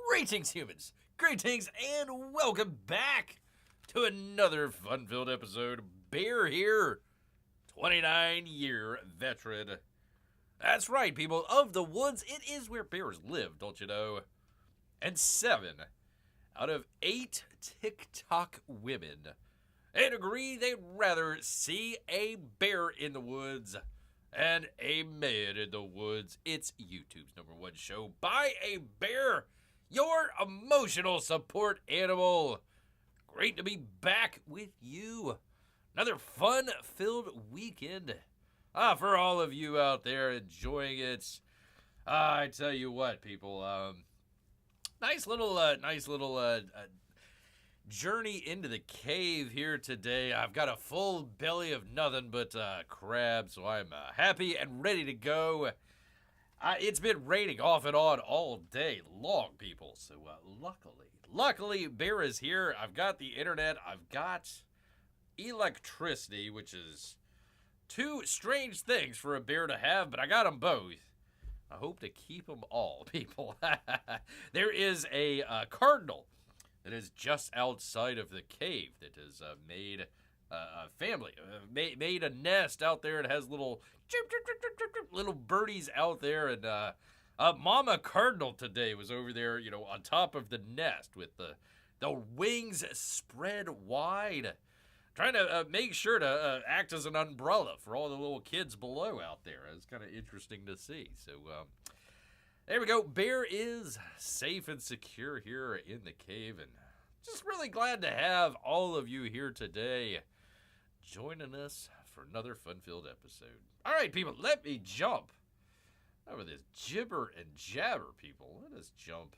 Greetings, humans. Greetings, and welcome back to another fun-filled episode. Bear here, 29-year veteran. That's right, people. Of the woods, it is where bears live, don't you know? And 7 out of 8 TikTok women agree they'd rather see a bear in the woods and a man in the woods. It's YouTube's #1 show by a bear, your emotional support animal. Great to be back with you. Another fun-filled weekend. For all of you out there enjoying it. I tell you what, people. Nice little journey into the cave here today. I've got a full belly of nothing but crab, so I'm happy and ready to go. It's been raining off and on all day long, people. So luckily, Bear is here. I've got the internet. I've got electricity, which is two strange things for a bear to have, but I got them both. I hope to keep them all, people. There is a cardinal that is just outside of the cave that has made a family, made a nest out there. It has little birdies out there, and Mama Cardinal today was over there, on top of the nest with the wings spread wide, trying to make sure to act as an umbrella for all the little kids below out there. It's kind of interesting to see. So there we go. Bear is safe and secure here in the cave, and just really glad to have all of you here today joining us for another fun-filled episode. All right, people, let me jump over this jibber and jabber, people. Let us jump.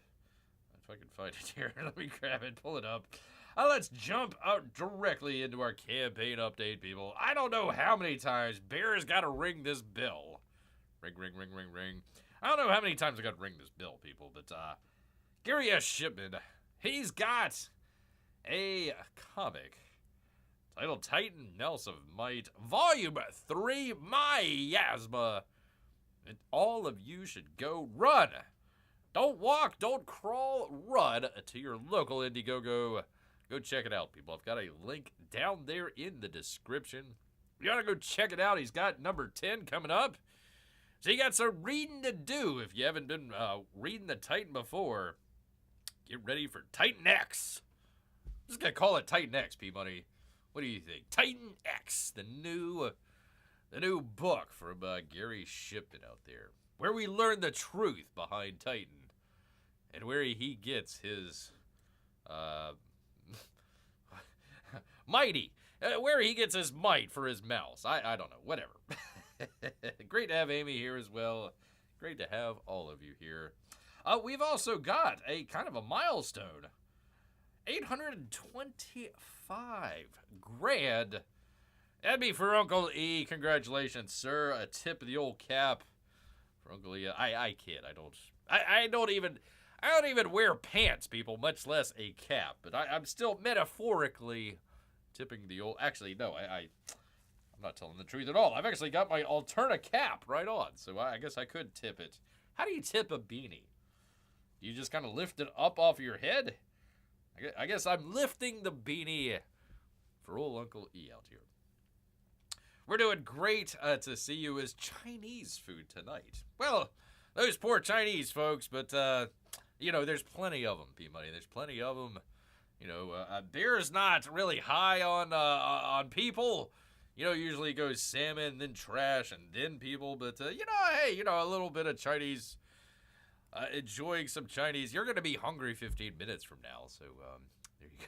If I can find it here, let me grab it, pull it up. Let's jump out directly into our campaign update, people. I don't know how many times Bear has got to ring this bell. Ring, ring, ring, ring, ring. I don't know how many times I got to ring this bell, people, but Gary S. Shipman, he's got a comic titled Titan Mouse of Might, Volume 3, Miasma. And all of you should go run. Don't walk, don't crawl, run to your local Indiegogo. Go check it out, people. I've got a link down there in the description. You ought to go check it out. He's got number 10 coming up. So you got some reading to do if you haven't been reading the Titan before. Get ready for Titan X. I'm just going to call it Titan X, P-Money. What do you think? Titan X, the new book from Gary Shipman out there, where we learn the truth behind Titan and where he gets his mighty, where he gets his might for his mouse. I don't know, whatever. Great to have Amy here as well. Great to have all of you here. We've also got a kind of a milestone. 825 grand. That'd be for Uncle E. Congratulations, sir. A tip of the old cap for Uncle E. I kid. I don't even wear pants, people, much less a cap. But I'm still metaphorically tipping the old. Actually, no, I'm not telling the truth at all. I've actually got my Alterna cap right on, so I guess I could tip it. How do you tip a beanie? Do you just kind of lift it up off your head? I guess I'm lifting the beanie for old Uncle E out here. We're doing great to see you as Chinese food tonight. Well, those poor Chinese folks, but, there's plenty of them, P-Money. There's plenty of them. Bear is not really high on people. Usually goes salmon, then trash, and then people. But, hey, a little bit of Chinese, enjoying some Chinese. You're going to be hungry 15 minutes from now, so there you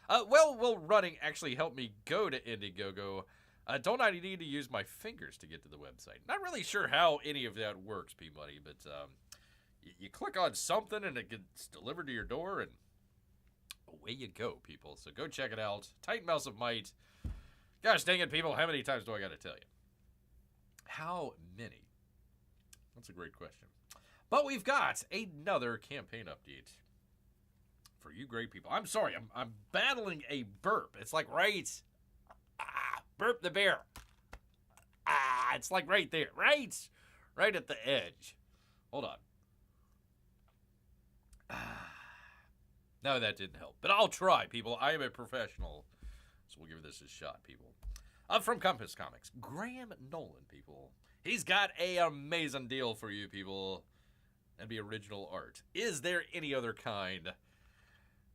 go. Will running actually help me go to Indiegogo? Don't I need to use my fingers to get to the website? Not really sure how any of that works, P-Money, but you click on something and it gets delivered to your door, and away you go, people. So go check it out. Titan Mouse of Might. Gosh dang it, people. How many times do I got to tell you? How many? That's a great question. But we've got another campaign update. for you great people. I'm sorry, I'm battling a burp. It's like burp the bear. It's like right there, right at the edge. Hold on. No, that didn't help. But I'll try, people. I am a professional. So we'll give this a shot, people. From Compass Comics, Graham Nolan, people. He's got an amazing deal for you, people. That'd be original art. Is there any other kind?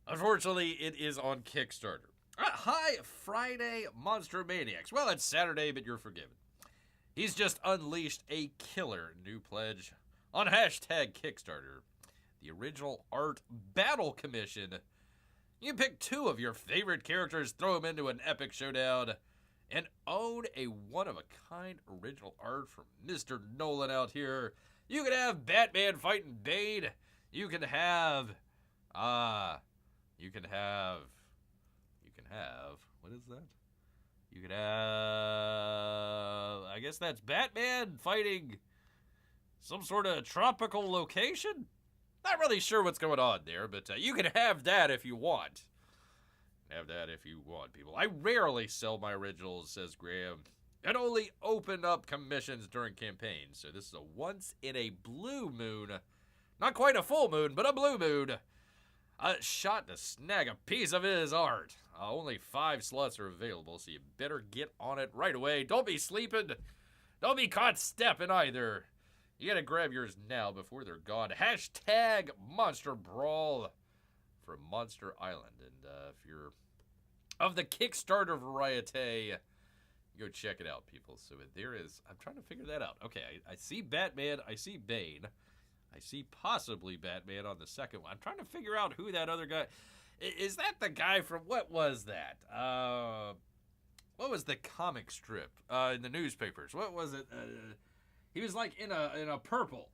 Unfortunately, it is on Kickstarter. Hi, Friday Monster Maniacs. Well, it's Saturday, but you're forgiven. He's just unleashed a killer new pledge on hashtag Kickstarter. The original art battle commission. You pick 2 of your favorite characters, throw them into an epic showdown, and own a one-of-a-kind original art from Mr. Nolan out here. You can have Batman fighting Bane. You can have, what is that? You can have, I guess that's Batman fighting some sort of tropical location? Not really sure what's going on there, but you can have that if you want. Have that if you want, people. I rarely sell my originals, says Graham, and only open up commissions during campaigns. So this is a once in a blue moon, not quite a full moon, but a blue moon, a shot to snag a piece of his art. Only 5 slots are available, so you better get on it right away. Don't be sleeping. Don't be caught stepping either. You gotta grab yours now before they're gone. Hashtag Monster Brawl for Monster Island. And if you're of the Kickstarter variety, go check it out, people. So there is, I'm trying to figure that out. Okay, I see Batman, I see Bane, I see possibly Batman on the second one. I'm trying to figure out who that other guy, is that the guy from, what was that? What was the comic strip in the newspapers? What was it? He was like in a purple.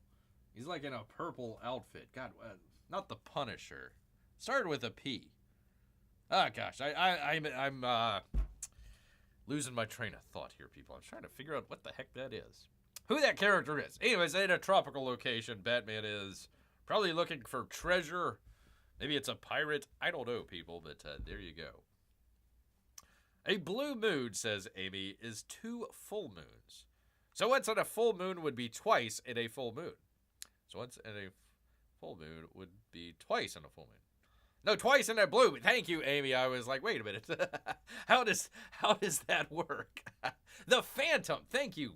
He's like in a purple outfit. God, not the Punisher. Started with a P. Oh gosh, I'm losing my train of thought here, people. I'm trying to figure out what the heck that is. Who that character is. Anyways, in a tropical location, Batman is probably looking for treasure. Maybe it's a pirate. I don't know, people, but there you go. A blue moon, says Amy, is 2 full moons. So once in a full moon would be twice in a full moon. So once in a full moon would be twice in a full moon. No, twice in a blue moon. Thank you, Amy. I was like, wait a minute. How does that work? The Phantom. Thank you.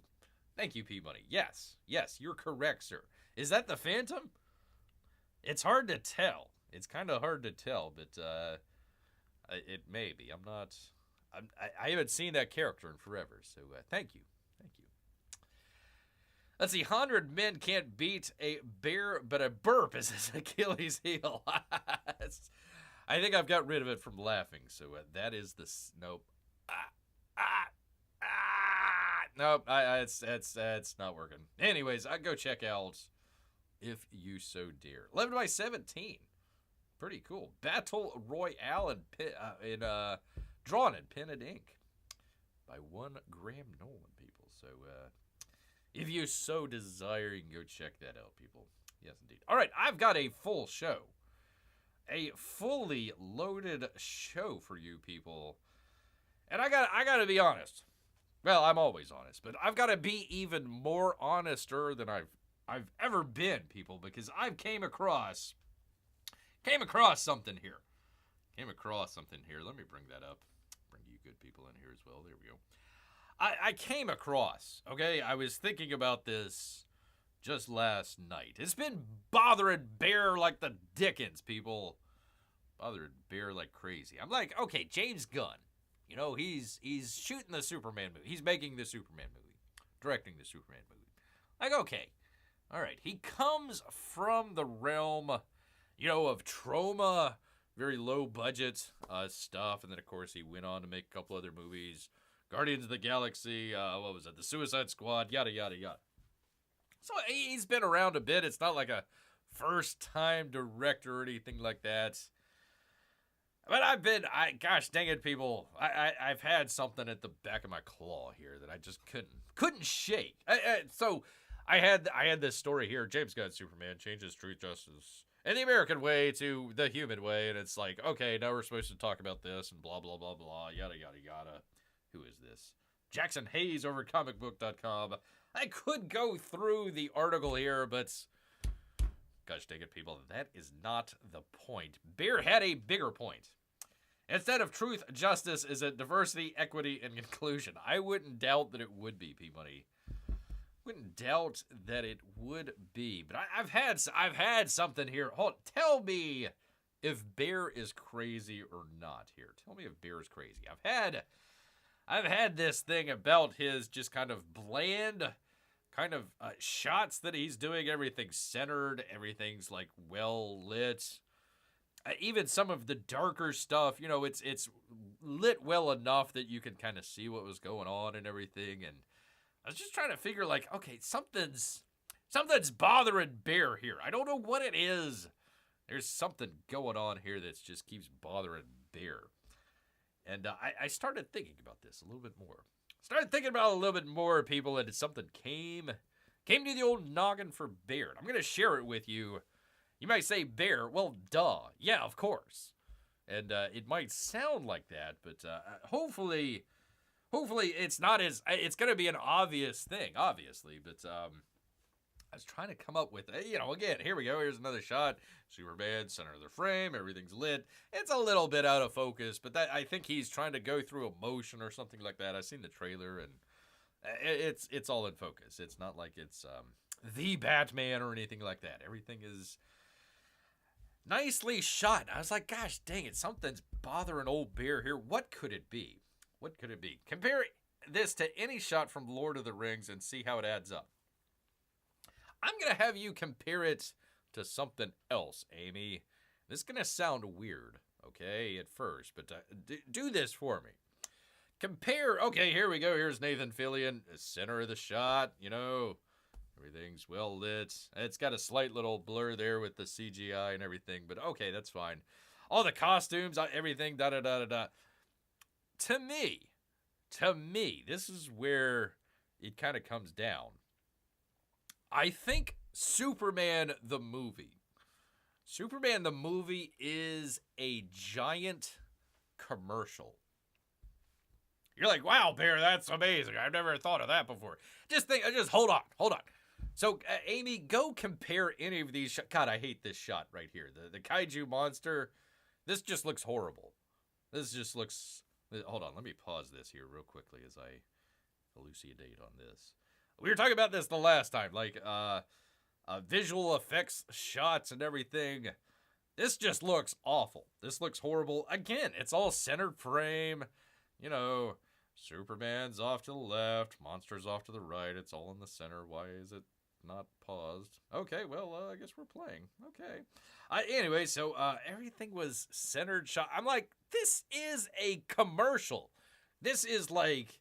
Thank you, P-Money. Yes, you're correct, sir. Is that the Phantom? It's hard to tell. It's kind of hard to tell, but it may be. I haven't seen that character in forever, so thank you. Let's see, 100 men can't beat a bear, but a burp is his Achilles heel. I think I've got rid of it from laughing, so that is the... Nope. Nope, it's not working. Anyways, I go check out If You So Dare. 11 by 17. Pretty cool. Battle Royale drawn in pen and ink by one Graham Nolan, people. So, if you so desire, you can go check that out, people. Yes, indeed. All right, I've got a full show. A fully loaded show for you, people. And I got to be honest. Well, I'm always honest, but I've got to be even more honester than I've ever been, people, because I've came across something here. Let me bring that up. Bring you good people in here as well. There we go. I came across, okay, I was thinking about this just last night. It's been bothering Bear like the dickens, people. Bothering Bear like crazy. I'm like, okay, James Gunn, you know, he's shooting the Superman movie. He's making the Superman movie. Directing the Superman movie. Like, okay, all right. He comes from the realm, you know, of trauma, very low budget stuff. And then, of course, he went on to make a couple other movies. Guardians of the Galaxy, what was it? The Suicide Squad, yada, yada, yada. So he's been around a bit. It's not like a first-time director or anything like that. But gosh dang it, people. I've had something at the back of my claw here that I just couldn't shake. So I had this story here. James Gunn, Superman, changes truth, justice, and the American way to the human way, and it's like, okay, now we're supposed to talk about this and blah blah blah blah, yada yada yada. Who is this? Jackson Hayes over at comicbook.com. I could go through the article here, but gosh dang it, people, that is not the point. Bear had a bigger point. Instead of truth, justice, is it diversity, equity, and inclusion? I wouldn't doubt that it would be, P-Money. Wouldn't doubt that it would be. But I've had something here. Tell me if Bear is crazy or not here. Tell me if Bear is crazy. I've had this thing about his just kind of bland kind of shots that he's doing. Everything's centered. Everything's like well lit. Even some of the darker stuff, you know, it's lit well enough that you can kind of see what was going on and everything. And I was just trying to figure, like, okay, something's bothering Bear here. I don't know what it is. There's something going on here that just keeps bothering Bear. And I started thinking about this a little bit more. Started thinking about it a little bit more, people, and something came to the old noggin for Bear. I'm going to share it with you. You might say, Bear, well, duh. Yeah, of course. And it might sound like that, but hopefully it's not as... It's going to be an obvious thing, obviously, but I was trying to come up with... again, here we go. Here's another shot. Superman, center of the frame. Everything's lit. It's a little bit out of focus, but I think he's trying to go through emotion or something like that. I've seen the trailer, and it's all in focus. It's not like it's the Batman or anything like that. Everything is nicely shot. I was like, gosh dang it, something's bothering old Bear here. What could it be? What could it be? Compare this to any shot from Lord of the Rings and see how it adds up. I'm going to have you compare it to something else, Amy. This is going to sound weird, okay, at first, but do this for me. Compare, okay, here we go. Here's Nathan Fillion, center of the shot, everything's well lit. It's got a slight little blur there with the CGI and everything, but okay, that's fine. All the costumes, everything, da-da-da-da-da. To me, this is where it kind of comes down. I think Superman the movie is a giant commercial. You're like, wow, Bear, that's amazing. I've never thought of that before. Just hold on. So, Amy, go compare any of these shots. God, I hate this shot right here. The kaiju monster. This just looks horrible. This just looks... Hold on, let me pause this here real quickly as I elucidate on this. We were talking about this the last time, like visual effects, shots, and everything. This just looks awful. This looks horrible. Again, it's all centered frame. Superman's off to the left, monster's off to the right. It's all in the center. Why is it not paused? Okay, well, I guess we're playing. Okay. Anyway, so everything was centered shot. I'm like, this is a commercial. This is like,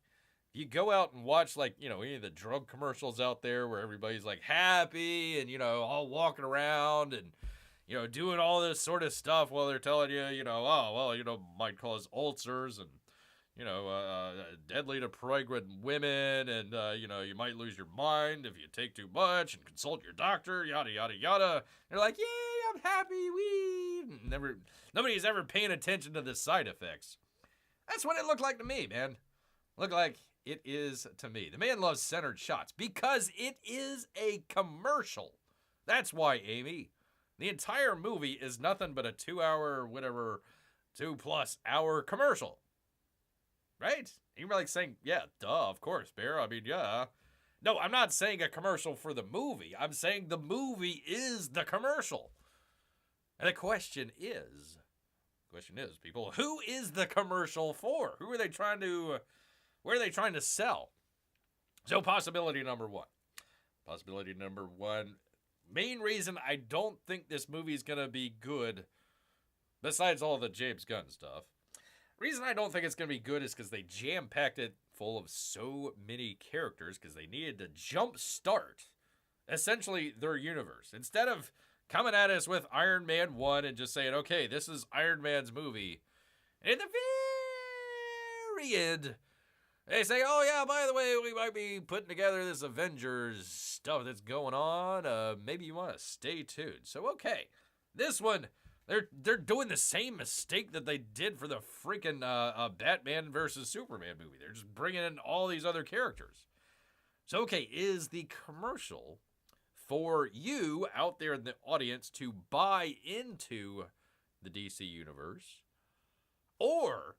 you go out and watch, like, any of the drug commercials out there where everybody's like happy and, all walking around and, doing all this sort of stuff while they're telling you, might cause ulcers and, deadly to pregnant women, and, you might lose your mind if you take too much, and consult your doctor, yada, yada, yada. They're like, yay, I'm happy, wee. Nobody's ever paying attention to the side effects. That's what it looked like to me, man. Looked like it is to me. The man loves centered shots because it is a commercial. That's why, Amy. The entire movie is nothing but a 2-hour, whatever, 2+ hour commercial. Right? You're like saying, yeah, duh, of course, Bear. I mean, yeah. No, I'm not saying a commercial for the movie. I'm saying the movie is the commercial. And the question is, people, who is the commercial for? Who are they trying to, where are they trying to sell? So possibility number one, main reason I don't think this movie is going to be good, besides all the James Gunn stuff, reason I don't think it's going to be good is because they jam-packed it full of so many characters because they needed to jump-start, essentially, their universe. Instead of coming at us with Iron Man 1 and just saying, okay, this is Iron Man's movie, and at the very end, they say, oh, yeah, by the way, we might be putting together this Avengers stuff that's going on. Maybe you want to stay tuned. So, okay, This one, they're doing the same mistake that they did for the freaking Batman versus Superman movie. They're just bringing in all these other characters. So, okay, is the commercial for you out there in the audience to buy into the DC universe? Or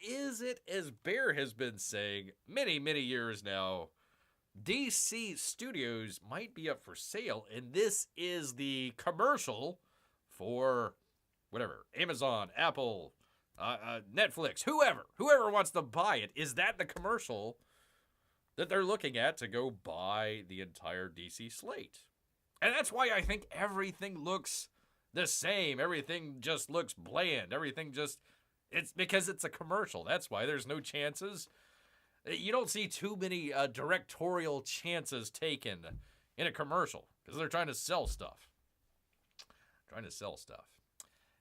is it, as Bear has been saying many, many years now, DC Studios might be up for sale, and this is the commercial for whatever, Amazon, Apple, Netflix, whoever wants to buy it. Is that the commercial that they're looking at to go buy the entire DC slate? And that's why I think everything looks the same. Everything just looks bland. It's because it's a commercial. That's why there's no chances. You don't see too many directorial chances taken in a commercial because they're trying to sell stuff.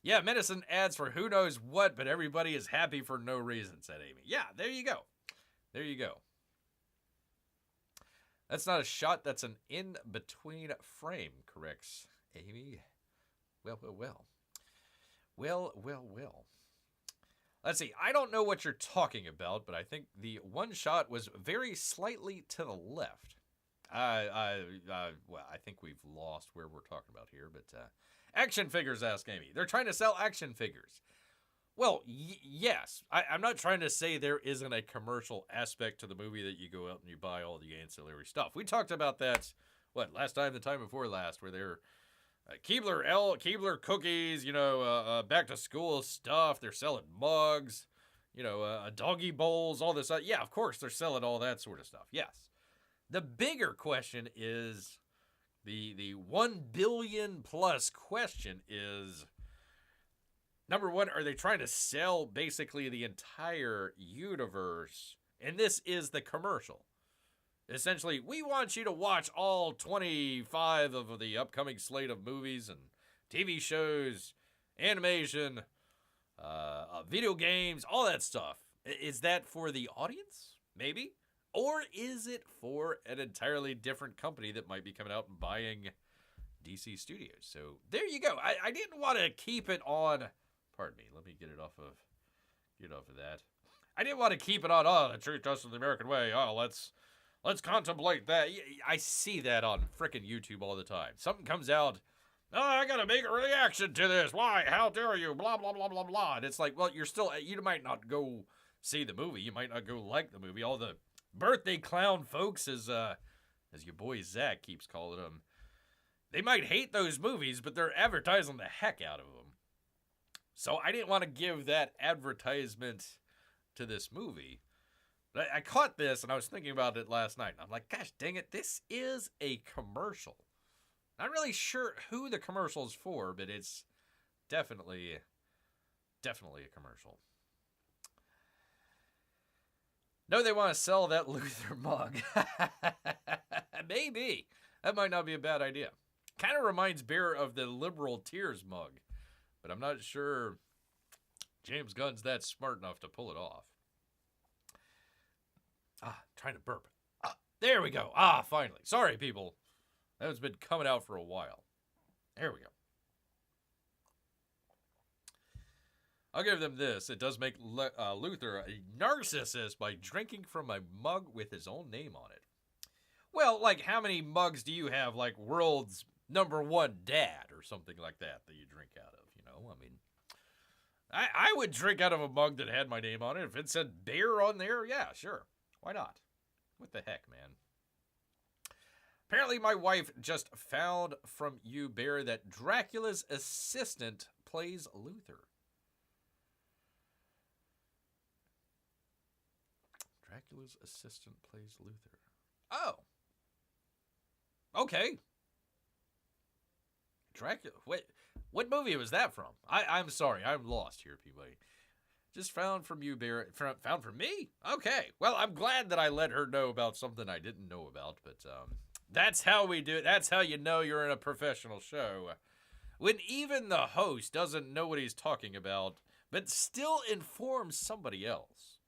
Yeah, medicine ads for who knows what, but everybody is happy for no reason, said Amy. Yeah, there you go. That's not a shot, that's an in-between frame, corrects Amy. Well. Let's see, I don't know what you're talking about, but I think the one shot was very slightly to the left. Well, I think we've lost where we're talking about here, but action figures, asked Amy. They're trying to sell action figures. Well, yes. I'm not trying to say there isn't a commercial aspect to the movie that you go out and you buy all the ancillary stuff. We talked about that, last time, the time before last, where they're Keebler cookies, back to school stuff. They're selling mugs, doggy bowls, all this. Yeah, of course, they're selling all that sort of stuff. Yes. The bigger question is, the 1 billion plus question is, number one, are they trying to sell basically the entire universe? And this is the commercial. Essentially, we want you to watch all 25 of the upcoming slate of movies and TV shows, animation, video games, all that stuff. Is that for the audience? Maybe. Or is it for an entirely different company that might be coming out and buying DC Studios? So there you go. I didn't want to keep it on. Pardon me. Let me get off of that. I didn't want to keep it on. The truth, justice, the American way. Let's contemplate that. I see that on frickin' YouTube all the time. Something comes out. I gotta make a reaction to this. Why? How dare you? Blah, blah, blah, blah, blah. And it's like, well, you might not go see the movie. You might not go like the movie. All the birthday clown folks, as your boy Zach keeps calling them, they might hate those movies, but they're advertising the heck out of them. So I didn't want to give that advertisement to this movie. But I caught this, and I was thinking about it last night. I'm like, gosh dang it, this is a commercial. Not really sure who the commercial is for, but it's definitely a commercial. No, they want to sell that Luther mug. Maybe. That might not be a bad idea. Kind of reminds Bear of the Liberal Tears mug, but I'm not sure James Gunn's that smart enough to pull it off. Trying to burp. There we go. Finally. Sorry, people. That has been coming out for a while. There we go. I'll give them this. It does make Luther a narcissist by drinking from a mug with his own name on it. Well, like, how many mugs do you have, like, world's #1 dad or something like that you drink out of, I mean, I would drink out of a mug that had my name on it. If it said Bear on there, yeah, sure. Why not? What the heck, man? Apparently, my wife just found from you, Bear, that Dracula's assistant plays Luther. Dracula's assistant plays Luther. Oh. Okay. Dracula. Wait, what movie was that from? I'm sorry, I'm lost here, people. Just found from you, Bear. Found from me? Okay. Well, I'm glad that I let her know about something I didn't know about, but that's how we do it. That's how you know you're in a professional show. When even the host doesn't know what he's talking about, but still informs somebody else.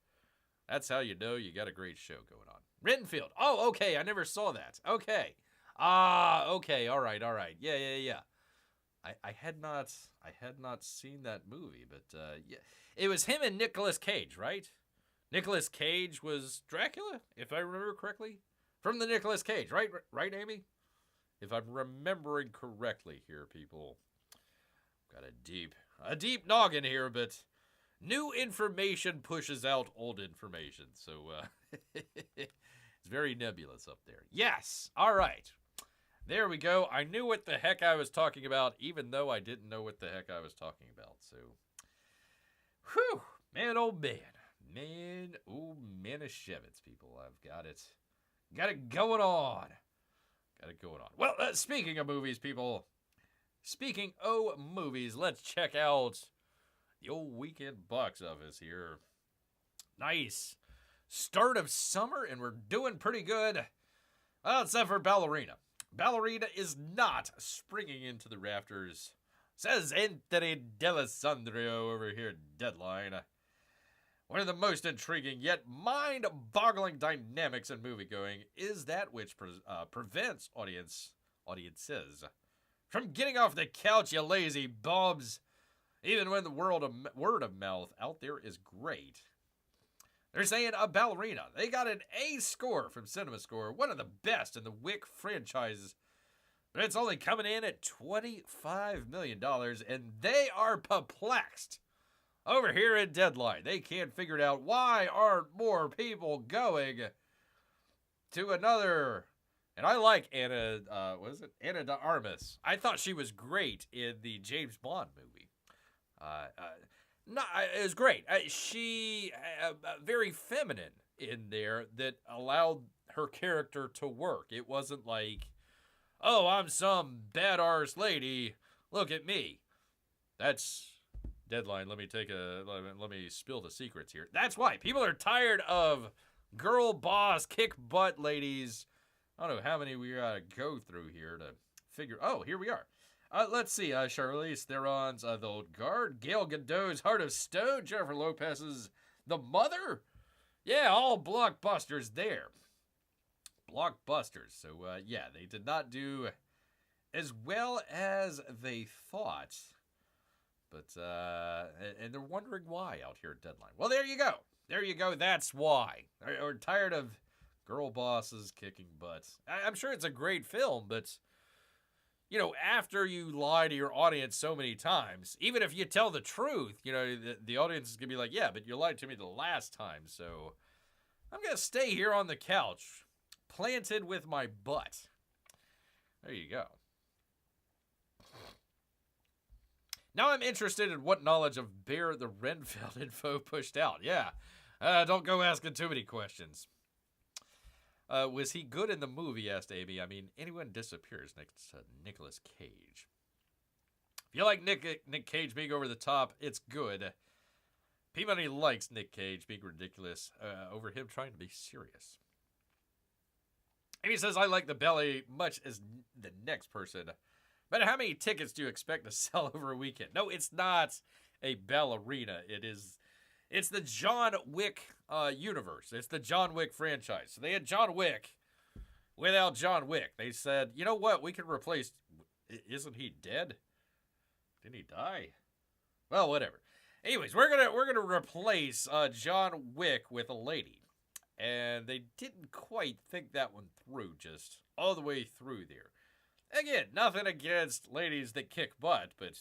That's how you know you got a great show going on. Renfield. Oh, okay. I never saw that. Okay. Okay. All right. Yeah. I had not seen that movie, but yeah, it was him and Nicolas Cage, right? Nicolas Cage was Dracula, if I remember correctly, from the Nicolas Cage, right? Right, Amy? If I'm remembering correctly here, people. Got a deep noggin here, but new information pushes out old information, so it's very nebulous up there. Yes, all right. There we go. I knew what the heck I was talking about, even though I didn't know what the heck I was talking about. So, whew, man, oh man. Man, oh man of Shevitz, people. I've got it. Got it going on. Got it going on. Well, speaking of movies, people. Speaking of movies, let's check out the old weekend box office here. Nice. Start of summer, and we're doing pretty good. Well, except for Ballerina. Ballerina is not springing into the rafters, says Anthony D'Alessandro over here at Deadline. One of the most intriguing yet mind-boggling dynamics in moviegoing is that which prevents audiences from getting off the couch, you lazy bobs, even when the word of mouth out there is great. They're saying a Ballerina. They got an A score from CinemaScore, one of the best in the Wick franchise. But it's only coming in at $25 million, and they are perplexed. Over here at Deadline, they can't figure it out. Why aren't more people going to another? And I like Anna, Anna de Armas. I thought she was great in the James Bond movie. No, it was great. She very feminine in there that allowed her character to work. It wasn't like, oh, I'm some bad arse lady. Look at me. That's Deadline. Let me spill the secrets here. That's why people are tired of girl boss kick butt ladies. I don't know how many we gotta go through here to figure. Oh, here we are. Let's see, Charlize Theron's The Old Guard, Gal Gadot's Heart of Stone, Jennifer Lopez's The Mother. Yeah, all blockbusters there. Blockbusters. So, yeah, they did not do as well as they thought. But, and they're wondering why out here at Deadline. Well, there you go. There you go. That's why. We're tired of girl bosses kicking butts. I'm sure it's a great film, but you know, after you lie to your audience so many times, even if you tell the truth, you know, the audience is going to be like, yeah, but you lied to me the last time, so I'm going to stay here on the couch, planted with my butt. There you go. Now I'm interested in what knowledge of Bear the Renfeld info pushed out. Yeah, don't go asking too many questions. Was he good in the movie, asked Amy. I mean, anyone disappears next to Nicolas Cage. If you like Nick Cage being over the top, it's good. P-Money likes Nick Cage being ridiculous over him trying to be serious. Amy says, I like the belly much as the next person. But how many tickets do you expect to sell over a weekend? No, it's not a Ballerina. It's the John Wick universe. It's the John Wick franchise. So they had John Wick without John Wick. They said, you know what? We can replace. Isn't he dead? Didn't he die? Well, whatever. Anyways, we're gonna replace John Wick with a lady, and they didn't quite think that one through, just all the way through there. Again, nothing against ladies that kick butt, but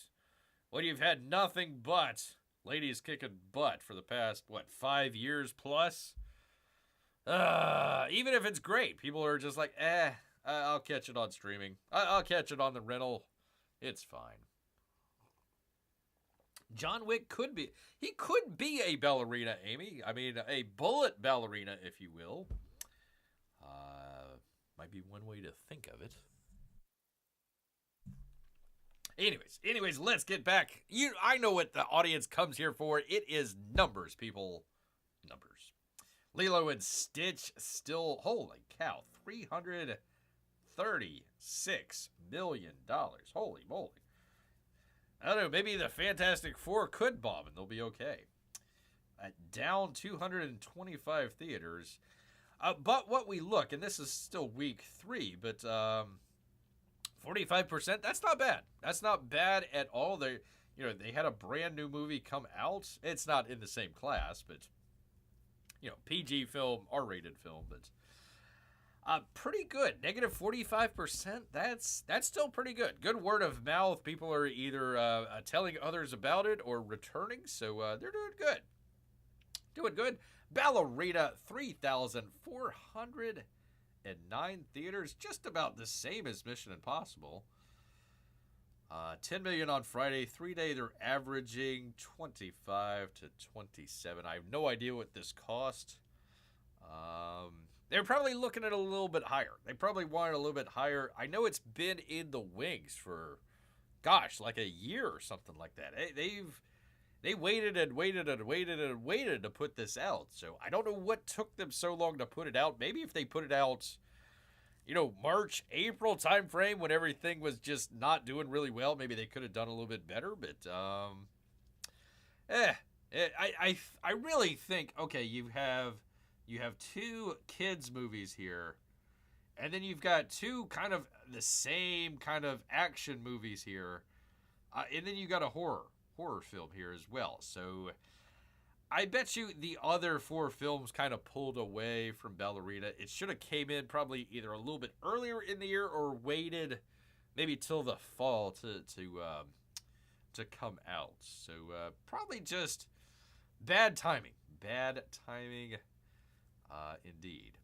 when you've had nothing but ladies kicking butt for the past, 5 years plus? Even if it's great, people are just like, I'll catch it on streaming. I'll catch it on the rental. It's fine. John Wick could be a ballerina, Amy. I mean, a bullet ballerina, if you will. Might be one way to think of it. Anyways, let's get back. I know what the audience comes here for. It is numbers, people. Numbers. Lilo and Stitch still, holy cow, $336 million. Holy moly. I don't know, maybe the Fantastic Four could bomb and they'll be okay. Down 225 theaters. But what we look, and this is still week 3, but 45%. That's not bad. That's not bad at all. They had a brand new movie come out. It's not in the same class, but PG film, R-rated film, but pretty good. Negative 45%. That's still pretty good. Good word of mouth. People are either telling others about it or returning, so they're doing good. Doing good. Ballerina, 3,409 theaters, just about the same as Mission Impossible. 10 million on Friday. 3-day, they're averaging 25 to 27. I have no idea what this cost. They're probably looking at a little bit higher. They probably want it a little bit higher. I know it's been in the wings for, like a year or something like that. They waited and waited and waited and waited to put this out. So I don't know what took them so long to put it out. Maybe if they put it out, March, April time frame when everything was just not doing really well, maybe they could have done a little bit better. But I really think, okay, you have 2 kids movies here, and then you've got 2 kind of the same kind of action movies here, and then you got a horror film here as well. So I bet you the other 4 films kind of pulled away from Ballerina. It should have came in probably either a little bit earlier in the year or waited maybe till the fall to come out. So probably just bad timing. Bad timing indeed.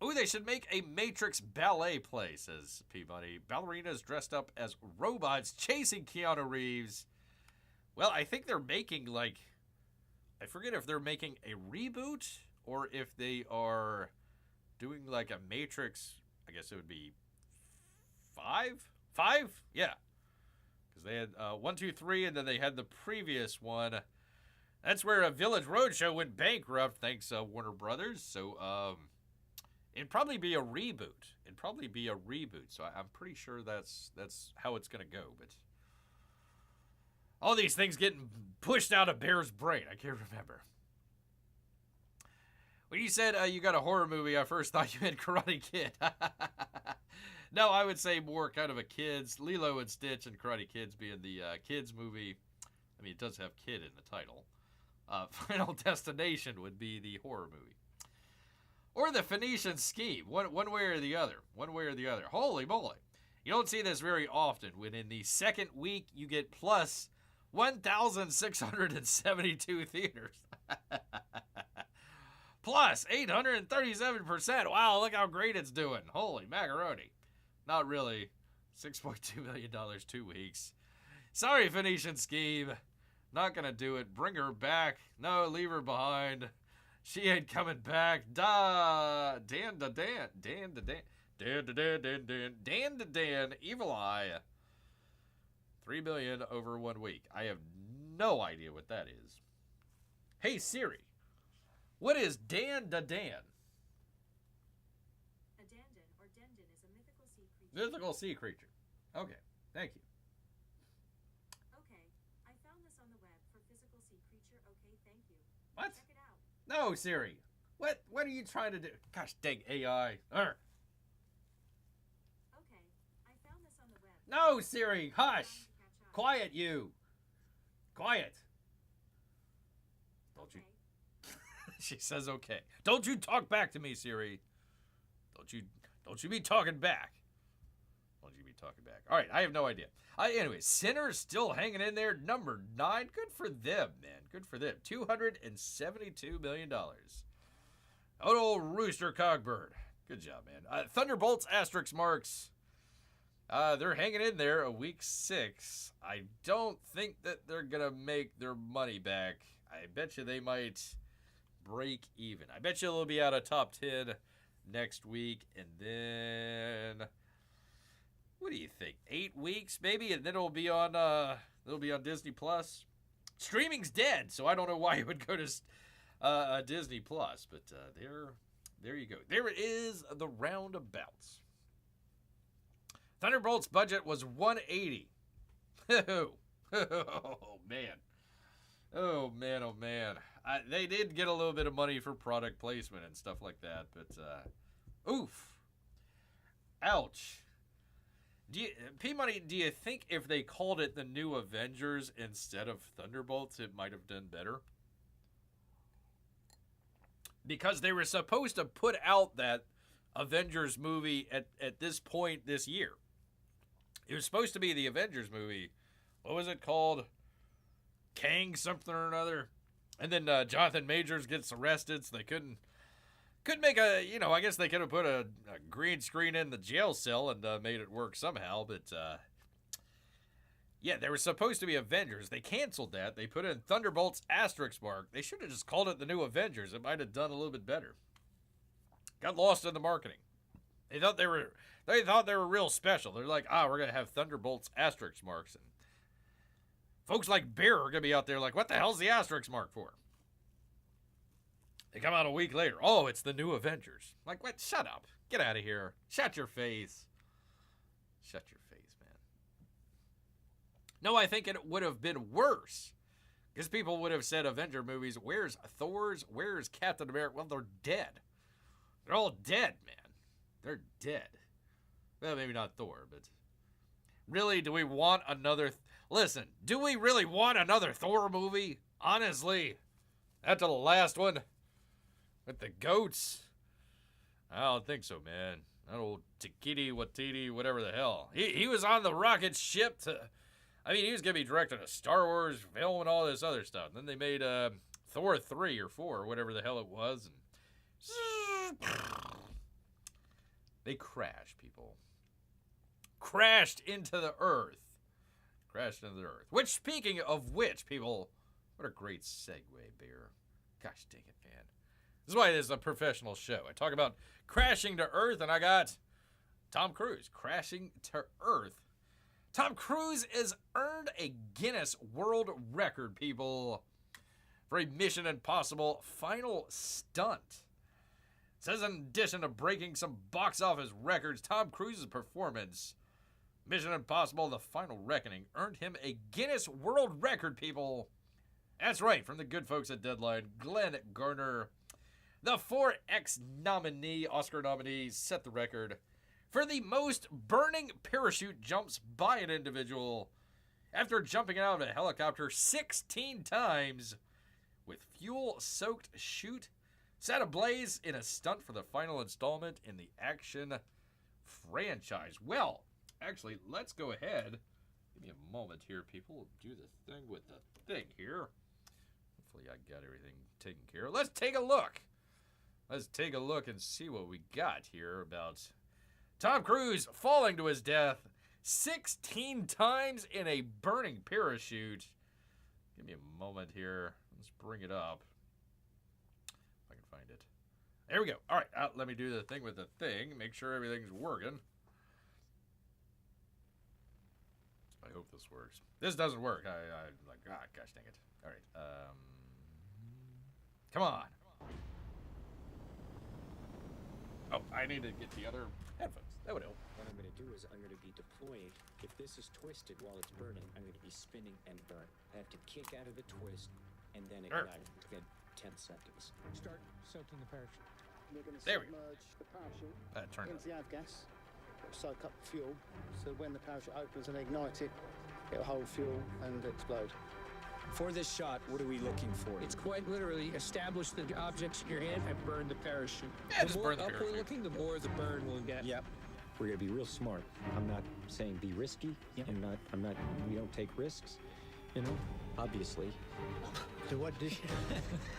Oh, they should make a Matrix ballet play, says Peabody. Ballerinas dressed up as robots chasing Keanu Reeves. Well, I think they're making, I forget if they're making a reboot or if they are doing, a Matrix, I guess it would be 5? 5? Yeah. Because they had 1, 2, 3, and then they had the previous one. That's where a Village Roadshow went bankrupt, thanks Warner Brothers. So, it'd probably be a reboot. So I'm pretty sure that's how it's going to go. But all these things getting pushed out of Bear's brain. I can't remember. When you said you got a horror movie, I first thought you meant Karate Kid. No, I would say more kind of a kids. Lilo and Stitch and Karate Kids being the kids movie. I mean, it does have kid in the title. Final Destination would be the horror movie. Or the Phoenician Scheme, one way or the other. Holy moly. You don't see this very often when in the second week you get plus 1,672 theaters. Plus 837%. Wow, look how great it's doing. Holy macaroni. Not really. $6.2 million 2 weeks. Sorry, Phoenician Scheme. Not going to do it. Bring her back. No, leave her behind. She ain't coming back. Dan, Evil Eye. 3 million over 1 week. I have no idea what that is. Hey Siri, what is Dan? A dandan or dendon is a mythical sea creature. Mythical sea creature. Okay, thank you. Okay, I found this on the web for physical sea creature. Okay, thank you. What? Check it out. No, Siri. What are you trying to do? Gosh dang AI. Urgh. Okay, I found this on the web. No, Siri. Hush. Quiet, you. Quiet. Don't you? She says okay. Don't you talk back to me, Siri. Don't you be talking back. Don't you be talking back. All right, I have no idea. Anyway, Sinners still hanging in there. Number 9. Good for them, man. Good for them. $272 million. Old Rooster Cogbird. Good job, man. Thunderbolts, asterisk marks. They're hanging in there a week 6. I don't think that they're going to make their money back. I bet you they might break even. I bet you they'll be out of top 10 next week. And then, what do you think? 8 weeks maybe? And then it'll be on Disney Plus. Streaming's dead, so I don't know why you would go to Disney Plus. But there you go. There is the roundabouts. Thunderbolt's budget was $180. Oh man. Oh man. They did get a little bit of money for product placement and stuff like that, but oof. Ouch. P-Money, do you think if they called it the New Avengers instead of Thunderbolts, it might have done better? Because they were supposed to put out that Avengers movie at this point this year. It was supposed to be the Avengers movie. What was it called? Kang something or another. And then Jonathan Majors gets arrested, so they couldn't make a, I guess they could have put a green screen in the jail cell and made it work somehow. But, yeah, they were supposed to be Avengers. They canceled that. They put in Thunderbolts asterisk mark. They should have just called it the New Avengers. It might have done a little bit better. Got lost in the marketing. They thought they were real special. They're like, we're going to have Thunderbolts asterisk marks. And folks like Bear are going to be out there like, what the hell's the asterisk mark for? They come out a week later. Oh, it's the New Avengers. Like, what? Shut up. Get out of here. Shut your face. Shut your face, man. No, I think it would have been worse. Because people would have said Avenger movies, where's Thor's? Where's Captain America? Well, they're dead. They're all dead, man. They're dead. Well, maybe not Thor, but... Really, do we want another... Listen, do we really want another Thor movie? Honestly. After the last one? With the goats? I don't think so, man. That old Takiti Watiti, whatever the hell. He was on the rocket ship to... he was going to be directing a Star Wars film and all this other stuff. And then they made Thor 3 or 4 or whatever the hell it was. And they crashed, people. Crashed into the earth. Crashed into the earth. Which, speaking of which, people... What a great segue, Bear. Gosh dang it, man. This is why this is a professional show. I talk about crashing to earth, and I got Tom Cruise crashing to earth. Tom Cruise has earned a Guinness World Record, people, for a Mission Impossible final stunt. It says in addition to breaking some box office records, Tom Cruise's performance, Mission Impossible: The Final Reckoning, earned him a Guinness World Record, people. That's right, from the good folks at Deadline, Glenn Garner, the 4X nominee, Oscar nominee, set the record for the most burning parachute jumps by an individual after jumping out of a helicopter 16 times with fuel-soaked chute set ablaze in a stunt for the final installment in the action franchise. Well, actually, let's go ahead. Give me a moment here, people. We'll do the thing with the thing here. Hopefully I got everything taken care of. Let's take a look. Let's take a look and see what we got here about Tom Cruise falling to his death 16 times in a burning parachute. Give me a moment here. Let's bring it up. If I can find it. There we go. All right, let me do the thing with the thing. Make sure everything's working. I hope this works. This doesn't work. I'm like, gosh dang it. All right. Come on. Oh, I need to get the other headphones. That would help. What I'm going to do is I'm going to be deployed. If this is twisted while it's burning, I'm going to be spinning and burn. I have to kick out of the twist and then ignite. Again, 10 seconds. Start soaking the parachute. We're going to There we go. submerge the parachute Turn into the avgas, soak up the fuel, so when the parachute opens and ignite it, it'll hold fuel and explode. For this shot, what are we looking for? It's quite literally establish the objects in your hand and burn the parachute. Yeah, The just more burn the upward parachute. looking, the more the burn will get. Yep. We're going to be real smart. I'm not saying be risky. Yep. We don't take risks, obviously. So what did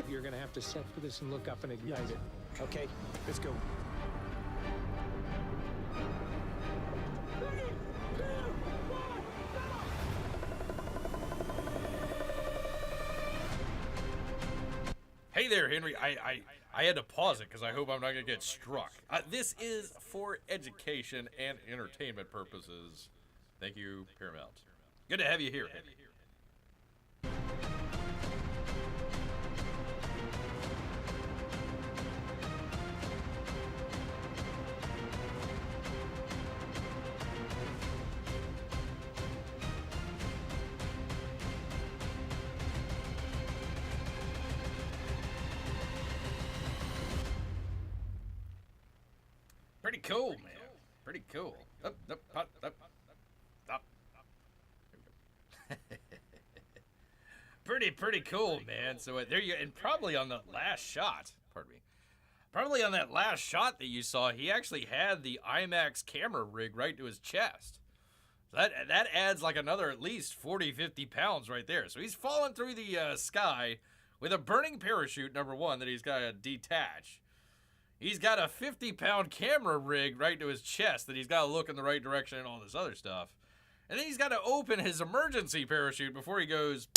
you're going to have to set for this and look up and ignite it. Okay, let's go. Hey there, Henry. I had to pause it because I hope I'm not going to get struck. This is for education and entertainment purposes. Thank you, Paramount. Good to have you here, Henry. Pretty cool, man. Pretty cool. Up, up, up, up, up. Pretty cool, man. So there you, and probably on the last shot, pardon me, probably on that last shot that you saw, he actually had the IMAX camera rig right to his chest. So that adds like another at least 40, 50 pounds right there. So he's falling through the sky with a burning parachute, number one, that he's got to detach. He's got a 50-pound camera rig right to his chest that he's got to look in the right direction and all this other stuff. And then he's got to open his emergency parachute before he goes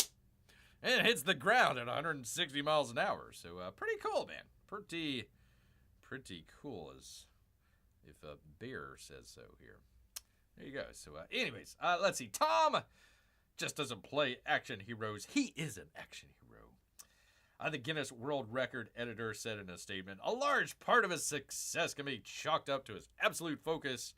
and hits the ground at 160 miles an hour. So pretty cool, man. Pretty cool, as if a bear says so here. There you go. So anyways, let's see. Tom just doesn't play action heroes. He is an action hero. The Guinness World Record editor said in a statement, a large part of his success can be chalked up to his absolute focus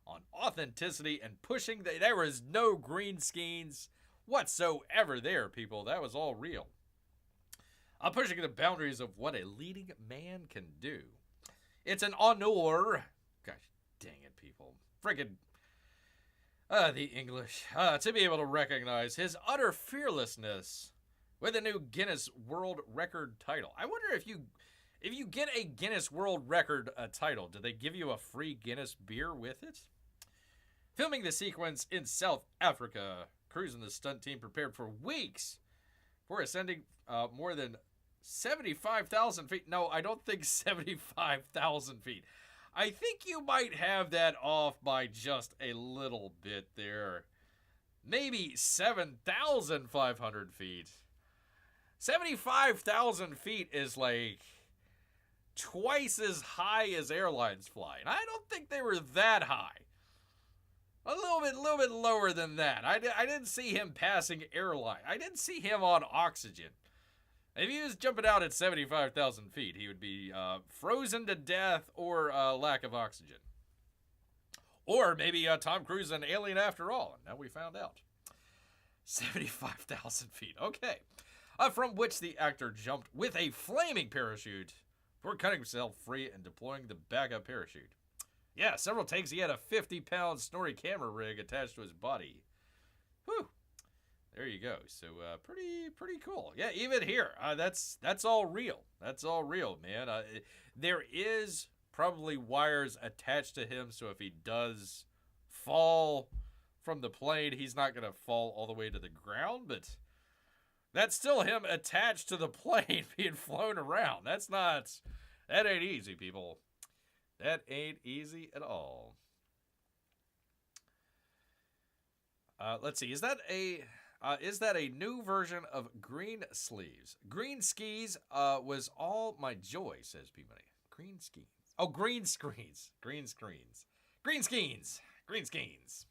on authenticity and pushing. There was no green screens whatsoever there, people. That was all real. Pushing the boundaries of what a leading man can do. It's an honor. Gosh dang it, people. Friggin' the English. To be able to recognize his utter fearlessness with a new Guinness World Record title. I wonder if you get a Guinness World Record title, do they give you a free Guinness beer with it? Filming the sequence in South Africa, Cruse and the stunt team prepared for weeks for ascending more than 75,000 feet. No, I don't think 75,000 feet. I think you might have that off by just a little bit there. Maybe 7,500 feet. 75,000 feet is like twice as high as airlines fly. And I don't think they were that high. A little bit lower than that. I didn't see him passing airline. I didn't see him on oxygen. If he was jumping out at 75,000 feet, he would be frozen to death or lack of oxygen. Or maybe Tom Cruise is an alien after all. And now we found out. 75,000 feet. Okay. From which the actor jumped with a flaming parachute before cutting himself free and deploying the backup parachute. Yeah, several takes he had a 50-pound Snorri camera rig attached to his body. Whew. There you go. So pretty cool. Yeah, even here, that's all real. That's all real, man. There is probably wires attached to him, so if he does fall from the plane, he's not going to fall all the way to the ground, but that's still him attached to the plane being flown around. That ain't easy, people. That ain't easy at all. Let's see. Is that a new version of Green Sleeves? Green skis was all my joy, says Peabody. Green skis. Oh, green screens. Green screens. Green skeins. Green skeins.